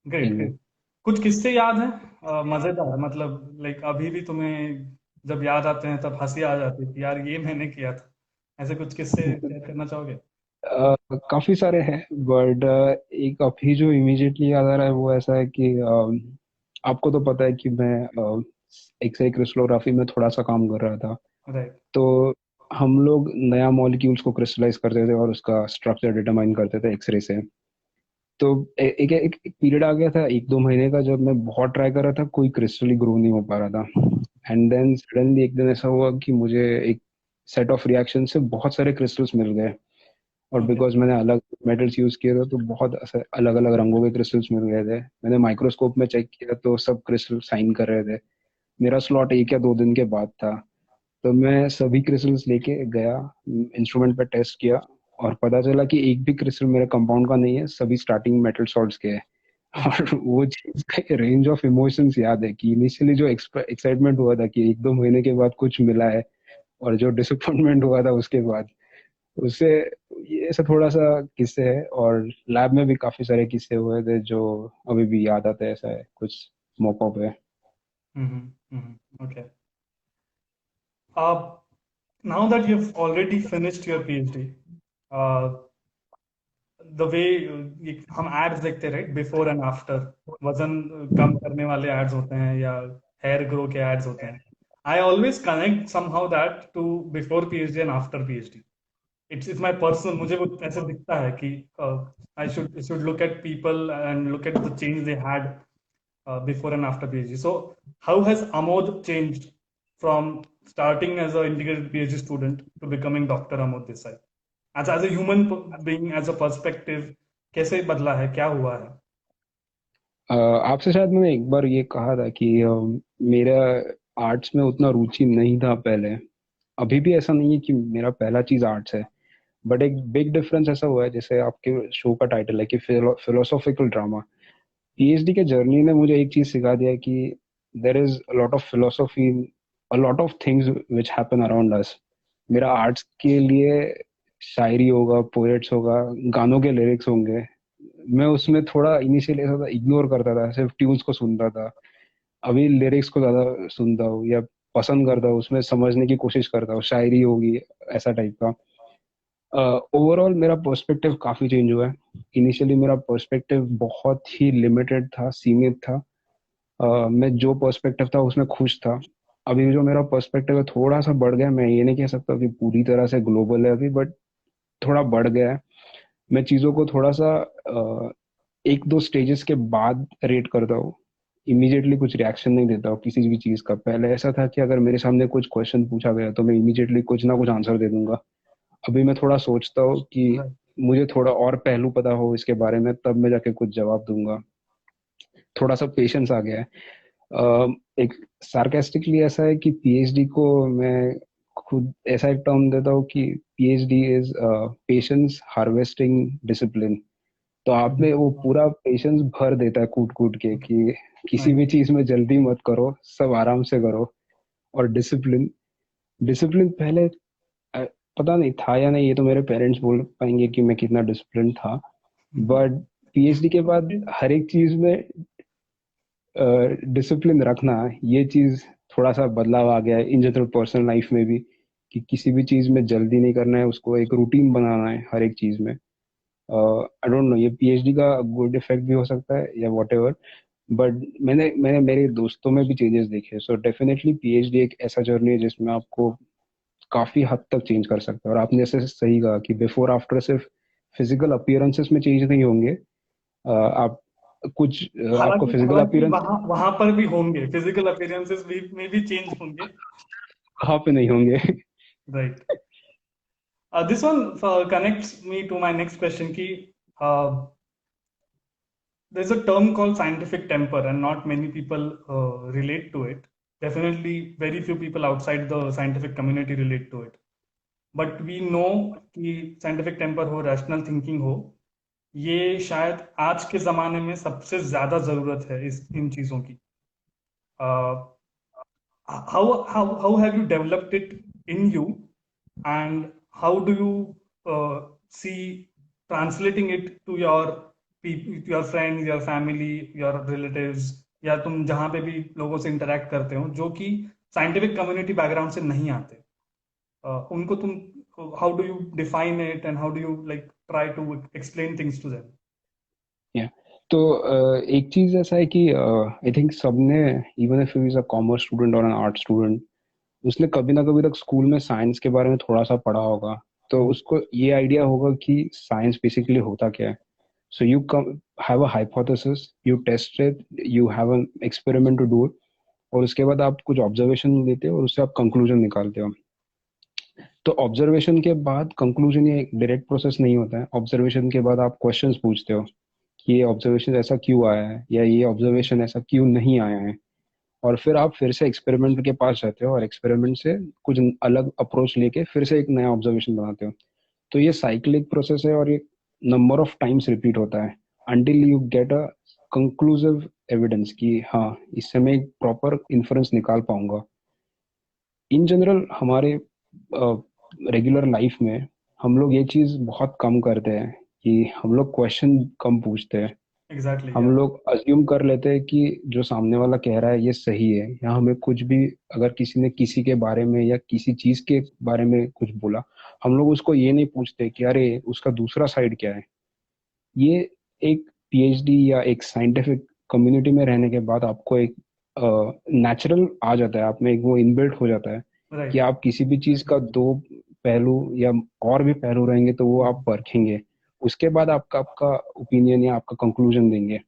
Great exact. ग्रेट। कुछ किस्से याद है मजेदार, मतलब लाइक अभी भी तुम्हें जब याद आते हैं तब हंसी आ जाती है कि यार ये मैंने किया था? ऐसे कुछ किस्से शेयर करना चाहोगे? काफी सारे हैं, बट एक अभी जो इमीडिएटली याद आ रहा है वो ऐसा है कि आपको तो पता है कि मैं एक्सरे क्रिस्टलोग्राफी में थोड़ा सा काम कर रहा था। राइट। तो हम लोग नया मॉलिक्यूल्स को क्रिस्टलाइज करते थे और उसका स्ट्रक्चर डिटरमाइन करते थे एक्सरे से। तो एक पीरियड आ गया था 1-2 महीने का, जब मैं बहुत ट्राई कर रहा था, कोई क्रिस्टल ही ग्रो नहीं हो पा रहा था। एंड देन सडनली एक दिन ऐसा हुआ कि मुझे एक सेट ऑफ रिएक्शन से बहुत सारे क्रिस्टल्स मिल गए, और ओके। बिकॉज मैंने अलग मेटल्स यूज किए थे तो बहुत अलग अलग रंगों के क्रिस्टल्स मिल गए थे। मैंने माइक्रोस्कोप में चेक किया तो सब क्रिस्टल साइन कर रहे थे। मेरा स्लॉट 1 या 2 दिन के बाद था, तो मैं सभी क्रिस्टल्स लेके गया, इंस्ट्रूमेंट पे टेस्ट किया, और पता चला कि एक भी क्रिस्टल मेरे कंपाउंड का नहीं है, सभी स्टार्टिंग मेटल सॉल्ट्स के हैं। ओके। और वो चीज का रेंज ऑफ इमोशंस याद है कि इनिशियली जो एक्साइटमेंट हुआ था कि 1-2 महीने के बाद कुछ मिला है, और जो डिसअपॉइंटमेंट हुआ था उसके बाद, उससे ये ऐसा थोड़ा सा किस्से है। और लैब में भी काफी सारे किस्से हुए थे जो अभी भी याद आते हैं, ऐसा है कुछ मौकों पे। Okay. Uh, now that you've already finished your PhD, uh, the way हम एड्स देखते हैं, राइट, बिफोर एंड आफ्टर, वजन कम करने वाले एड्स होते हैं या हेयर ग्रो के एड्स होते हैं, I always connect somehow that to before PhD and after PhD. It's my personal, मुझे वो ऐसे दिखता है कि I should look at people and look at the change they had before and after PhD. So, how has Amod changed from starting as an integrated PhD student to becoming Dr. Amod Desai? As a human being, as a perspective, कैसे बदला है, क्या हुआ है? आपसे शायद मैंने एक बार ये कहा था कि मेरा आर्ट्स में उतना रुचि नहीं था पहले। अभी भी ऐसा नहीं है कि मेरा पहला चीज आर्ट्स है, बट एक बिग डिफरेंस ऐसा हुआ है, जैसे आपके शो का टाइटल है कि फिलोसॉफिकल ड्रामा। पीएचडी के जर्नी ने मुझे एक चीज सिखा दिया कि there is a lot of philosophy, a lot of things which happen around us. मेरा आर्ट्स के लिए शायरी होगा, पोएट्स होगा, गानों के लिरिक्स होंगे, मैं उसमें थोड़ा इनिशियली ऐसा था, इग्नोर करता था, सिर्फ ट्यून्स को सुनता था। अभी लिरिक्स को ज्यादा सुनता हूँ या पसंद करता हूँ, उसमें समझने की कोशिश करता हूँ, शायरी होगी ऐसा टाइप का। ओवरऑल मेरा पर्सपेक्टिव काफी चेंज हुआ है। इनिशियली मेरा पर्सपेक्टिव बहुत ही लिमिटेड था, सीमित था। मैं जो पर्सपेक्टिव था उसमें खुश था। अभी जो मेरा पर्सपेक्टिव है थोड़ा सा बढ़ गया, मैं ये नहीं कह सकता कि पूरी तरह से ग्लोबल है अभी, बट थोड़ा बढ़ गया है। मैं चीजों को थोड़ा सा 1-2 स्टेजेस के बाद रेट करता हूँ। इमीडिएटली कुछ रिएक्शन नहीं देता हूँ किसी भी चीज का। पहले ऐसा था कि अगर मेरे सामने कुछ क्वेश्चन पूछा गया तो मैं इमीडिएटली कुछ ना कुछ आंसर दे दूंगा। अभी मैं थोड़ा सोचता हूँ कि Right. मुझे थोड़ा और पहलू पता हो इसके बारे में, तब मैं जाके कुछ जवाब दूंगा। थोड़ा सा पेशेंस आ गया है। एक सार्केस्टिकली ऐसा है कि पीएचडी को मैं खुद ऐसा एक टर्म देता हूँ कि PhD is patience harvesting discipline. तो आप में वो पूरा पेशेंस भर देता है कूट कूट के कि किसी Right. भी चीज में जल्दी मत करो, सब आराम से करो। और डिसिप्लिन, डिसिप्लिन पहले पता नहीं था या नहीं, ये तो मेरे पेरेंट्स बोल पाएंगे कि मैं कितना डिसिप्लिन था। बट पीएचडी के बाद हर एक चीज में डिसिप्लिन रखना, ये चीज थोड़ा सा बदलाव आ गया है इन जनरल पर्सनल लाइफ में भी, कि किसी भी चीज में जल्दी नहीं करना है, उसको एक रूटीन बनाना है हर एक चीज में। आई डोंट नो, ये पीएचडी का गुड इफेक्ट भी हो सकता है या वॉट एवर, बट मैंने मैंने मेरे दोस्तों में भी चेंजेस देखे। सो डेफिनेटली पीएचडी एक ऐसा जर्नी है जिसमें आपको काफी हद तक चेंज कर सकता है। और आपने जैसे सही कहा कि बिफोर आफ्टर सिर्फ फिजिकल अपीयरेंसेस में चेंज नहीं होंगे, आप कुछ आपको हालांकि फिजिकल हालांकि अपीयरेंस वहां वहां पर भी होंगे, फिजिकल अपीयरेंसेस भी में भी चेंज होंगे। कहाँ पे नहीं होंगे। Right. This one connects me to my next question ki there's a term called scientific temper and not many people relate to it. Definitely very few people outside the scientific community relate to it. But we know कि scientific temper हो, rational thinking हो, ये शायद आज के ज़माने में सबसे ज़्यादा ज़रूरत है इन चीज़ों की। How have you developed it in you, and how do you see translating it to your people, your friends, your family, your relatives, या तुम जहाँ पे भी लोगों से इंटरेक्ट करते हो जो कि साइंटिफिक कम्युनिटी बैकग्राउंड से नहीं आते, उनको तुम how do you define it and how do you like try to explain things to them? Yeah. तो एक चीज ऐसा है कि आई थिंक सबने, even if is a commerce student और एन आर्ट स्टूडेंट, उसने कभी ना कभी तक स्कूल में साइंस के बारे में थोड़ा सा पढ़ा होगा। तो उसको ये आइडिया होगा कि साइंस बेसिकली होता क्या है। So you come have a hypothesis, you test it, you have an experiment to do it, और उसके बाद आप कुछ ऑब्जर्वेशन लेते हो और उससे आप कंक्लूजन निकालते हो। तो ऑब्जर्वेशन के बाद कंक्लूजन ये डायरेक्ट प्रोसेस नहीं होता है। ऑब्जर्वेशन के बाद आप क्वेश्चंस पूछते हो कि ये ऑब्जर्वेशन ऐसा क्यों आया है, या ये ऑब्जर्वेशन ऐसा क्यों नहीं आया है। और फिर आप फिर से एक्सपेरिमेंट के पास जाते हो और एक्सपेरिमेंट से कुछ अलग अप्रोच लेके फिर से एक नया ऑब्जर्वेशन बनाते हो। तो ये साइक्लिक प्रोसेस है और ये नंबर ऑफ टाइम्स रिपीट होता है until you get a conclusive evidence कि हाँ, इससे मैं एक प्रॉपर इन्फरेंस निकाल पाऊंगा। इन जनरल हमारे रेगुलर लाइफ में हम लोग ये चीज बहुत कम करते हैं कि हम लोग क्वेश्चन कम पूछते हैं। Exactly, हम yeah. लोग अज्यूम कर लेते हैं कि जो सामने वाला कह रहा है ये सही है, या हमें कुछ भी, अगर किसी ने किसी के बारे में या किसी चीज के बारे में कुछ बोला, हम लोग उसको ये नहीं पूछते कि अरे उसका दूसरा साइड क्या है। ये एक पीएचडी या एक साइंटिफिक कम्युनिटी में रहने के बाद आपको एक नेचुरल आ जाता है, आप में एक वो इनबिल्ट हो जाता है कि Right. आप किसी भी चीज का दो पहलू या और भी पहलू रहेंगे तो वो आप परखेंगे, उसके बाद आपका आपका ओपिनियन या आपका कंक्लूजन देंगे।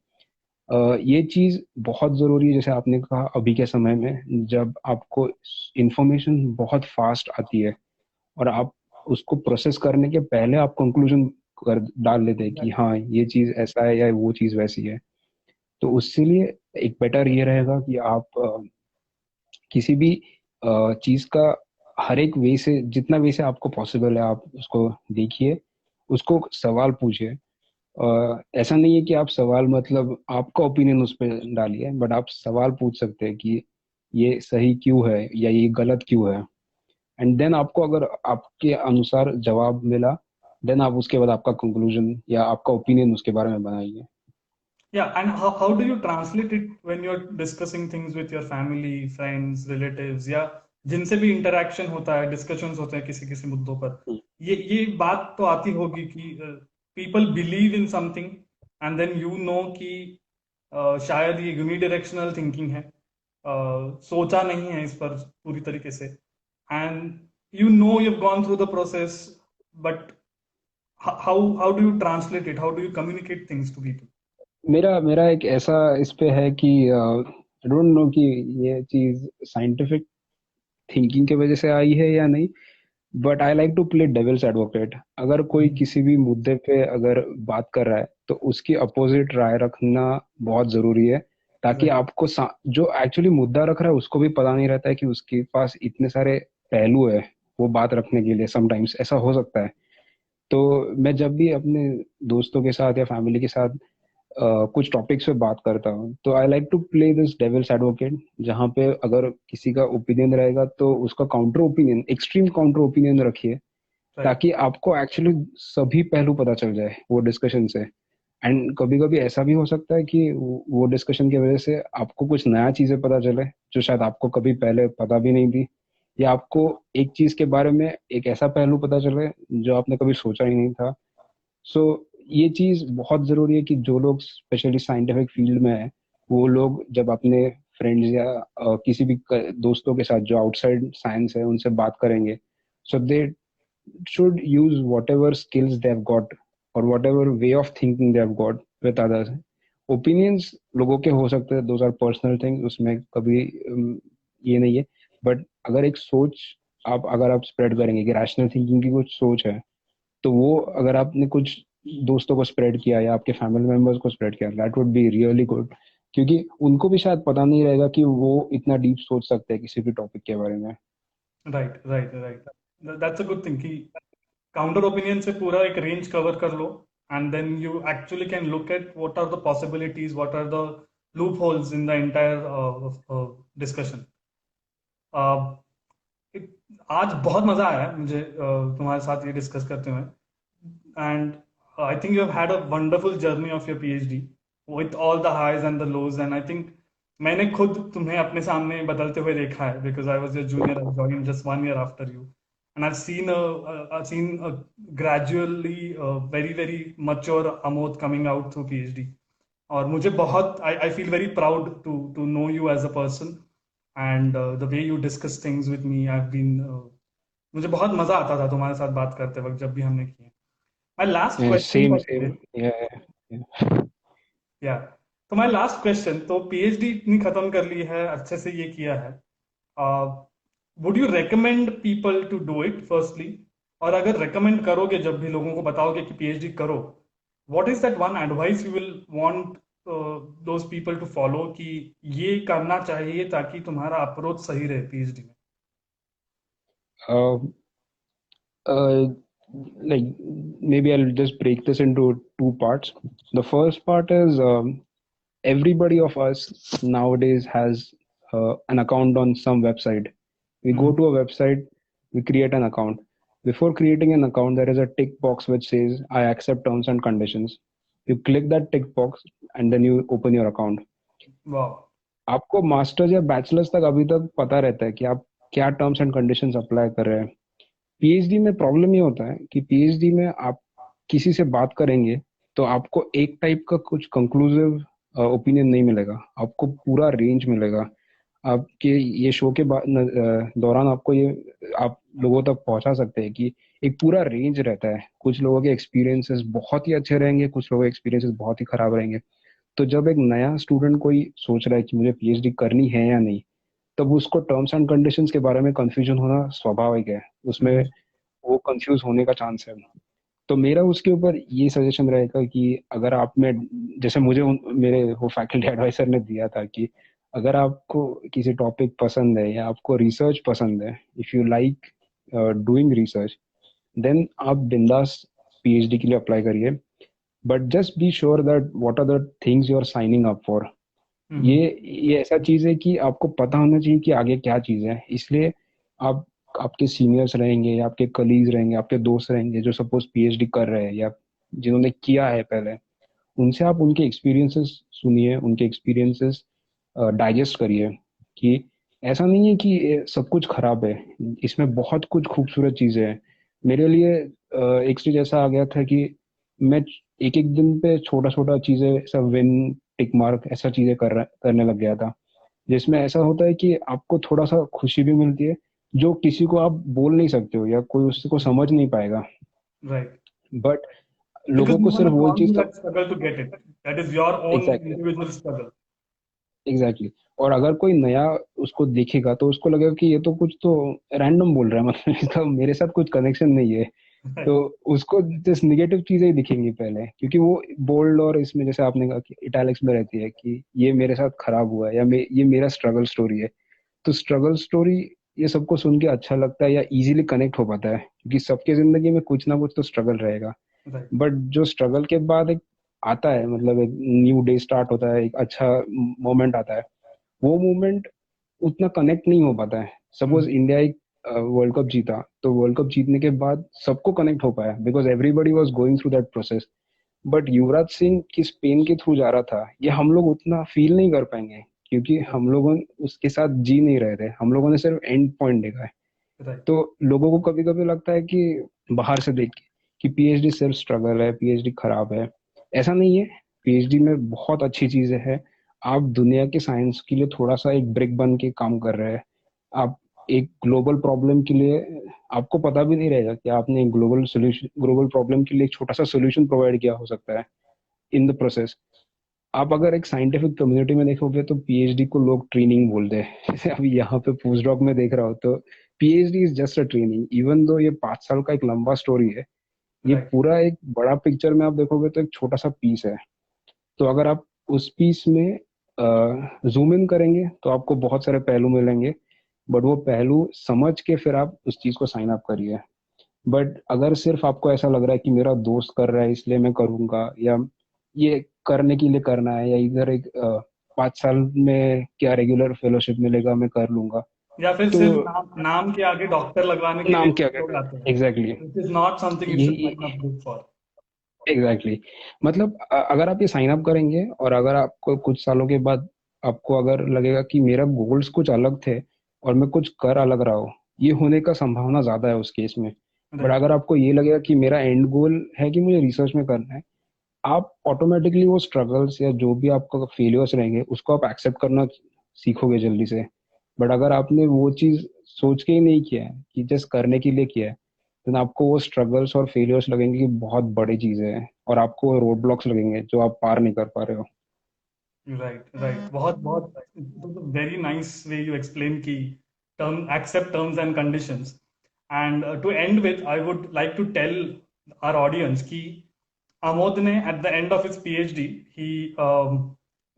ये चीज बहुत जरूरी है। जैसे आपने कहा अभी के समय में जब आपको इंफॉर्मेशन बहुत फास्ट आती है और आप उसको प्रोसेस करने के पहले आप कंक्लूजन कर डाल लेते हैं कि हाँ ये चीज ऐसा है या वो चीज वैसी है। तो उसके लिए एक बेटर ये रहेगा कि आप किसी भी चीज का हर एक वे से, जितना वे से आपको पॉसिबल है, आप उसको देखिए, उसको सवाल पूछिए। ऐसा नहीं है कि आप सवाल मतलब आपका ओपिनियन उस पर डालिए, बट आप सवाल पूछ सकते हैं कि ये सही क्यों है या ये गलत क्यों है। एंड देन आपको अगर आपके अनुसार जवाब मिला, देन आप उसके बाद आपका कंक्लूजन या आपका ओपिनियन उसके बारे में बनाइए। Yeah, and how do you translate it when you're discussing things with your family, friends, relatives, या जिनसे भी इंटरेक्शन होता है, डिस्कशंस होते हैं किसी किसी मुद्दों पर, ये बात तो आती होगी कि people believe in something and then you know कि शायद ये यूनिडायरेक्शनल थिंकिंग है, सोचा नहीं है इस पर पूरी तरीके से, and you know you have gone through the process, but how do you translate it, how do you communicate things to people? मेरा मेरा एक ऐसा इस पे है कि आई डोंट नो कि ये चीज साइंटिफिक थिंकिंग की वजह से आई है या नहीं, but I like to play devil's advocate. अगर कोई किसी भी मुद्दे पे अगर बात कर रहा है तो उसकी अपोजिट राय रखना बहुत जरूरी है, ताकि Right. आपको जो एक्चुअली मुद्दा रख रहा है उसको भी पता नहीं रहता है कि उसके पास इतने सारे पहलू है वो बात रखने के लिए। समटाइम्स ऐसा हो सकता है। तो मैं जब भी अपने दोस्तों के साथ या फैमिली के साथ कुछ टॉपिक्स पे बात करता हूँ, तो I like to play this devil's advocate, जहाँ पे अगर किसी का ओपिनियन रहेगा तो उसका counter opinion, extreme counter opinion रखिए, राइट। ताकि आपको एक्चुअली सभी पहलू पता चल जाए वो डिस्कशन से। एंड कभी कभी ऐसा भी हो सकता है कि वो डिस्कशन की वजह से आपको कुछ नया चीजें पता चले जो शायद आपको कभी पहले पता भी नहीं थी, या आपको एक चीज के बारे में एक ऐसा पहलू पता चले जो आपने कभी सोचा ही नहीं था। सो ये चीज बहुत जरूरी है कि जो लोग स्पेशली साइंटिफिक फील्ड में है, वो लोग जब अपने फ्रेंड्स या किसी भी दोस्तों के साथ जो आउटसाइड साइंस है उनसे बात करेंगे, सो दे should use whatever skills they've got or whatever way of thinking they've got with others. Opinions लोगों के हो सकते हैं, those are personal things, उसमें कभी ये नहीं है। बट अगर एक सोच अगर आप स्प्रेड करेंगे कि रैशनल थिंकिंग की कुछ सोच है, तो वो अगर आपने कुछ दोस्तों को स्प्रेड किया या आपके फैमिली मेंबर्स को स्प्रेड किया, that would be really good. क्योंकि उनको भी शायद पता नहीं रहेगा कि वो इतना डीप सोच सकते हैं किसी भी टॉपिक के बारे में। Right, right, right. That's a good thing कि काउंटर ओपिनियन से पूरा एक रेंज कवर कर लो, and then you actually can look at what are the possibilities, what are the loopholes in the entire discussion. आज बहुत मजा आया मुझे तुम्हारे साथ ये डिस्कस करते हुए, and I think you have had a wonderful journey of your PhD with all the highs and the lows, and I think मैंने खुद तुम्हें अपने सामने बदलते हुए देखा है, because I was your junior, I joined just 1 year after you, and I've seen a gradually very very mature Amod coming out through PhD. और मुझे बहुत I feel very proud to know you as a person, and the way you discuss things with me, I've been मुझे बहुत मजा आता था तुम्हारे साथ बात करते वक्त जब भी हमने किए। My last question same for same. today, या तो my last question, तो PhD इतनी खत्म कर ली है, अच्छे से ये किया है, would you recommend people to do it firstly? और अगर रेकमेंड करोगे, जब भी लोगों को बताओगे कि पीएचडी करो, what is that one advice you will want those people to follow कि ये करना चाहिए ताकि तुम्हारा अप्रोच सही रहे पीएचडी में? Like maybe I'll just break this into two parts. The first part is everybody of us nowadays has an account on some website. We go to a website, we create an account. Before creating an account, there is a tick box which says, I accept terms and conditions. You click that tick box and then you open your account. वाह। आपको masters या bachelors तक अभी तक पता रहता है कि आप क्या टर्म्स एंड कंडीशंस अप्लाई कर रहे हैं। पीएचडी में प्रॉब्लम ये होता है कि पीएचडी में आप किसी से बात करेंगे तो आपको एक टाइप का कुछ कंक्लूसिव ओपिनियन नहीं मिलेगा, आपको पूरा रेंज मिलेगा। आपके ये शो के दौरान आपको ये आप लोगों तक पहुंचा सकते हैं कि एक पूरा रेंज रहता है। कुछ लोगों के एक्सपीरियंसेस बहुत ही अच्छे रहेंगे, कुछ लोगों के एक्सपीरियंसेस बहुत ही खराब रहेंगे। तो जब एक नया स्टूडेंट कोई सोच रहा है कि मुझे पीएचडी करनी है या नहीं, तब उसको टर्म्स एंड कंडीशंस के बारे में कंफ्यूजन होना स्वाभाविक है, उसमें वो कंफ्यूज होने का चांस है। तो मेरा उसके ऊपर ये सजेशन रहेगा कि अगर आप में, जैसे मुझे मेरे वो फैकल्टी एडवाइजर ने दिया था कि अगर आपको किसी टॉपिक पसंद है या आपको रिसर्च पसंद है, if you like doing research, then आप बिंदास पीएचडी के लिए अप्लाई करिए। But just be sure that what are the things you are signing up for. ये ऐसा चीज है कि आपको पता होना चाहिए कि आगे क्या चीज है। इसलिए आप आपके सीनियर्स रहेंगे या आपके कलीग्स रहेंगे, आपके दोस्त रहेंगे जो सपोज पीएचडी कर रहे हैं या जिन्होंने किया है पहले, उनसे आप उनके एक्सपीरियंसेस सुनिए, उनके एक्सपीरियंसेस डाइजेस्ट करिए कि ऐसा नहीं है कि ये सब कुछ खराब है, इसमें बहुत कुछ खूबसूरत चीजें हैं। मेरे लिए एक स्टेज ऐसा आ गया था कि मैं एक एक दिन पे छोटा छोटा चीजें, सब विन, टिक मार्क, ऐसा चीजें करने लग गया था, जिसमें ऐसा होता है कि आपको थोड़ा सा खुशी भी मिलती है जो किसी को आप बोल नहीं सकते हो या कोई उसको समझ नहीं पाएगा। राइट, बट बिकॉज लोगों नो को वन सिर्फ हैज वो गॉन चीज through to that struggle to get it, that is your own exactly individual struggle. Exactly. और अगर कोई नया उसको देखेगा तो उसको लगेगा कि ये तो कुछ तो रैंडम बोल रहा है, मतलब इसका मेरे साथ कुछ कनेक्शन नहीं है। तो उसको जस्ट निगेटिव चीजें ही दिखेंगी पहले, क्योंकि वो बोल्ड और इसमें जैसे आपने कहा कि इटैलिक्स में रहती है कि ये मेरे साथ खराब हुआ है या ये मेरा स्ट्रगल स्टोरी है। तो स्ट्रगल स्टोरी ये सबको सुन के अच्छा लगता है या इजीली कनेक्ट हो पाता है, क्योंकि सबके जिंदगी में कुछ ना कुछ तो स्ट्रगल रहेगा। राइट, बट जो स्ट्रगल के बाद एक आता है, मतलब एक न्यू डे स्टार्ट होता है, एक अच्छा मोमेंट आता है, वो मोमेंट उतना कनेक्ट नहीं हो पाता है। सपोज इंडिया एक वर्ल्ड कप जीता, तो वर्ल्ड कप जीतने के बाद सबको कनेक्ट हो पाया because everybody was going through that process. But Yuvraj Singh किस पेन के थ्रू जा रहा था ये हम लोग उतना फील नहीं कर पाएंगे, क्योंकि हम लोगों उसके साथ जी नहीं रहे थे, हम लोगों ने सिर्फ एंड पॉइंट देखा है। राइट। तो लोगों को कभी कभी लगता है कि बाहर से देख के कि पीएचडी सिर्फ स्ट्रगल है, पीएचडी खराब है। ऐसा नहीं है, पीएचडी में बहुत अच्छी चीजें हैं। आप दुनिया के साइंस के लिए थोड़ा सा एक ब्रिक बन के काम कर रहे हैं। आप एक ग्लोबल प्रॉब्लम के लिए, आपको पता भी नहीं रहेगा कि आपने ग्लोबल सोल्यूशन, ग्लोबल प्रॉब्लम के लिए एक छोटा सा सोल्यूशन प्रोवाइड किया हो सकता है इन द प्रोसेस। आप अगर एक साइंटिफिक कम्युनिटी में देखोगे तो पीएचडी को लोग ट्रेनिंग बोलते हैं। जैसे अभी यहाँ पे पोस्ट डॉक में देख रहा हो तो PhD is just a training, even though ये 5 साल का एक लंबा स्टोरी है, ये राइट। पूरा एक बड़ा पिक्चर में आप देखोगे तो एक छोटा सा पीस है। तो अगर आप उस पीस में जूम इन करेंगे तो आपको बहुत सारे पहलू मिलेंगे, बट वो पहलू समझ के फिर आप उस चीज को साइन अप करिए। बट अगर सिर्फ आपको ऐसा लग रहा है कि मेरा दोस्त कर रहा है इसलिए मैं करूंगा, या ये करने के लिए करना है, या इधर एक 5 साल में क्या रेगुलर फेलोशिप मिलेगा मैं कर लूंगा, या फिर तो सिर्फ नाम के आगे डॉक्टर लगवाने के लिए नाम क्या लोग कहते आते हैं हैं। Exactly. This is not something you should ये साइन अप फॉर। एग्जैक्टली मतलब अगर आप ये साइन अप करेंगे और अगर आपको कुछ सालों के बाद आपको अगर लगेगा कि मेरा गोल्स कुछ अलग थे और मैं कुछ कर अलग रहा हूँ, ये होने का संभावना ज्यादा है उस केस में। But right. अगर आपको ये लगेगा कि मेरा एंड गोल है कि मुझे रिसर्च में करना है, आप ऑटोमेटिकली वो स्ट्रगल्स या जो भी आपका फेलियर्स रहेंगे उसको आप एक्सेप्ट करना सीखोगे जल्दी से। बट अगर आपने वो चीज सोच के ही नहीं किया है कि जस्ट करने के लिए किया है, तो आपको वो स्ट्रगल्स और फेलियर्स लगेंगे कि बहुत बड़ी चीजें हैं, और आपको रोड ब्लॉक्स लगेंगे जो आप पार नहीं कर पा रहे हो। राइट। राइट। बहुत बहुत very nice way you explain की term accept terms and conditions. And to and with I would like to tell our audience कि Amod ne, at the end of his PhD, he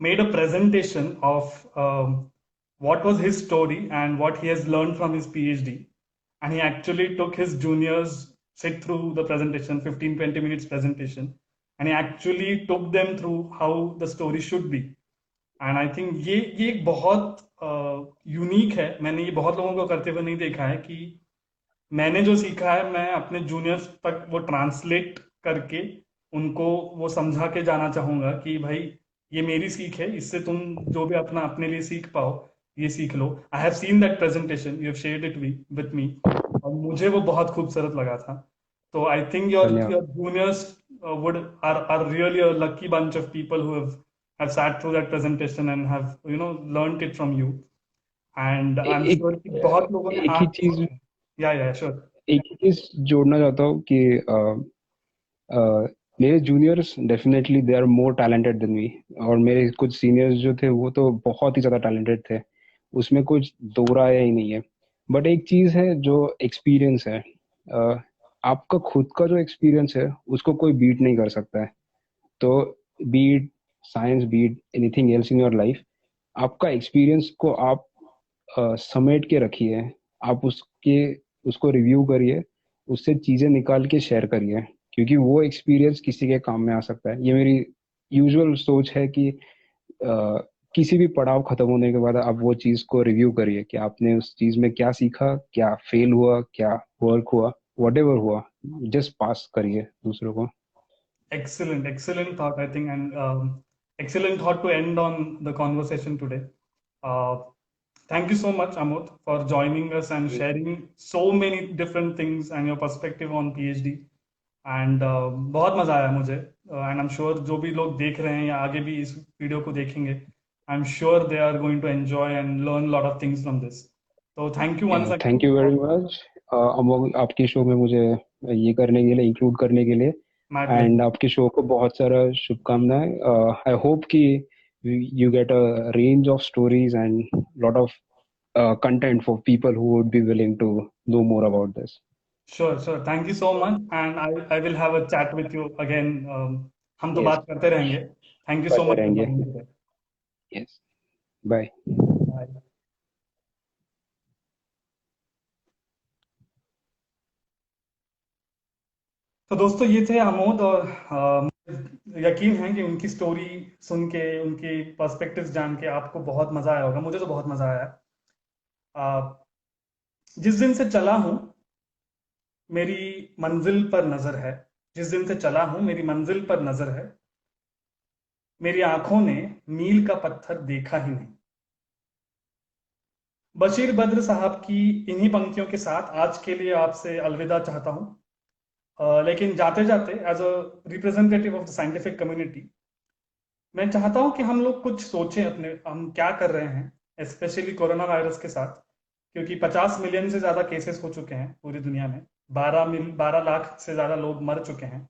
made a presentation of what was his story and what he has learned from his PhD. And he actually took his juniors sit through the presentation, 15-20 minutes presentation, and he actually took them through how the story should be. And I think ये एक बहुत unique है, मैंने ये बहुत लोगों को करते हुए नहीं देखा है कि मैंने जो सीखा है मैं अपने जूनियर्स तक वो ट्रांसलेट करके उनको वो समझा के जाना चाहूंगा कि भाई ये मेरी सीख है, इससे तुम जो भी अपना अपने लिए सीख पाओ ये सीख लो। I have seen that presentation, you have shared it with me, और मुझे वो बहुत खूबसूरत लगा था। तो आई थिंक धन्यवाद। Your juniors would are really a lucky bunch of people who have sat through that presentation and have learned it from you. And I'm एक sure कि बहुत लोगों ने एक ही आज चीज, या श्योर। एक ही चीज जोड़ना चाहता हूँ कि मेरे juniors definitely they are more talented than me, और मेरे कुछ सीनियर्स जो थे वो तो बहुत ही ज्यादा टैलेंटेड थे, उसमें कुछ दो राय ही नहीं है। बट एक चीज है जो एक्सपीरियंस है, आपका खुद का जो एक्सपीरियंस है उसको कोई बीट नहीं कर सकता है। तो be it science, be it anything else in your life, आपका एक्सपीरियंस को आप समेट के रखिए, आप उसको रिव्यू करिए, उससे चीजें निकाल के शेयर करिए, क्योंकि वो एक्सपीरियंस किसी के काम में आ सकता है। ये मेरी यूजुअल सोच है कि किसी भी पड़ाव खत्म होने के बाद आप वो चीज को रिव्यू करिए कि आपने उस चीज में क्या सीखा, क्या फेल हुआ, क्या वर्क हुआ, वट एवर हुआ, जस्ट पास करिए दूसरों को। Excellent, excellent thought, I think, and excellent thought to end on the conversation today. Uh, Thank you so much, Amod, for joining us and sharing so many different things and your perspective on PhD. And बहुत मजा आया मुझे, and I'm sure जो भी लोग देख रहे हैं या आगे भी इस वीडियो को देखेंगे, I'm sure they are going to enjoy and learn a lot of things from this. So thank you once thank again. You very much Amol, आपके शो में मुझे ये करने के लिए, इंक्लूड करने के लिए। My and pleasure. आपके शो को बहुत सारा शुभकामनाएं। आई होप कि you get a range of stories and lot of content for people who would be willing to know more about this. Sure, sure. Thank you so much, and I will have a chat with you again. हम तो Yes, बात करते रहेंगे. Thank you so करते much for रहेंगे। joining today. Yes, bye. Bye. तो दोस्तों ये थे आमोद, और मुझे यकीन है कि उनकी स्टोरी सुन के, उनके पर्सपेक्टिव्स जान के आपको बहुत मजा आया होगा। मुझे तो बहुत मजा आया। जिस दिन से चला हूं मेरी मंजिल पर नजर है। जिस दिन से चला हूं मेरी मंजिल पर नजर है। मेरी आंखों ने मील का पत्थर देखा ही नहीं। बशीर बद्र साहब की इन्हीं पंक्तियों के साथ आज के लिए आपसे अलविदा चाहता हूं। लेकिन जाते जाते as a representative of the scientific community मैं चाहता हूं कि हम लोग कुछ सोचें अपने हम क्या कर रहे हैं स्पेशली कोरोना वायरस के साथ, क्योंकि 50 मिलियन से ज्यादा केसेस हो चुके हैं पूरी दुनिया में। 12 लाख से ज्यादा लोग मर चुके हैं।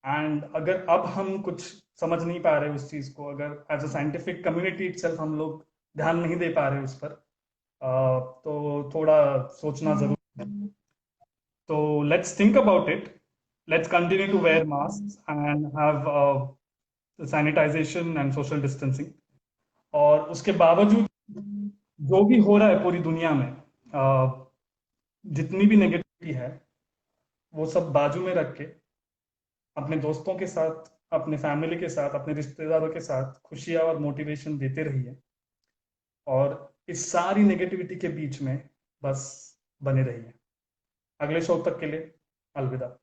एंड अगर अब हम कुछ समझ नहीं पा रहे उस चीज को, अगर as a scientific community itself हम लोग ध्यान नहीं दे पा रहे उस पर, तो थोड़ा सोचना जरूर है। तो let's think about it. Let's continue to wear mask and have sanitisation and social distancing. और उसके बावजूद जो भी हो रहा है पूरी दुनिया में, जितनी भी नेगेटिविटी है वो सब बाजू में रख के अपने दोस्तों के साथ, अपने फैमिली के साथ, अपने रिश्तेदारों के साथ खुशियां और मोटिवेशन देते रहिए। और इस सारी नेगेटिविटी के बीच में बस बने रहिए। अगले शो तक के लिए अलविदा।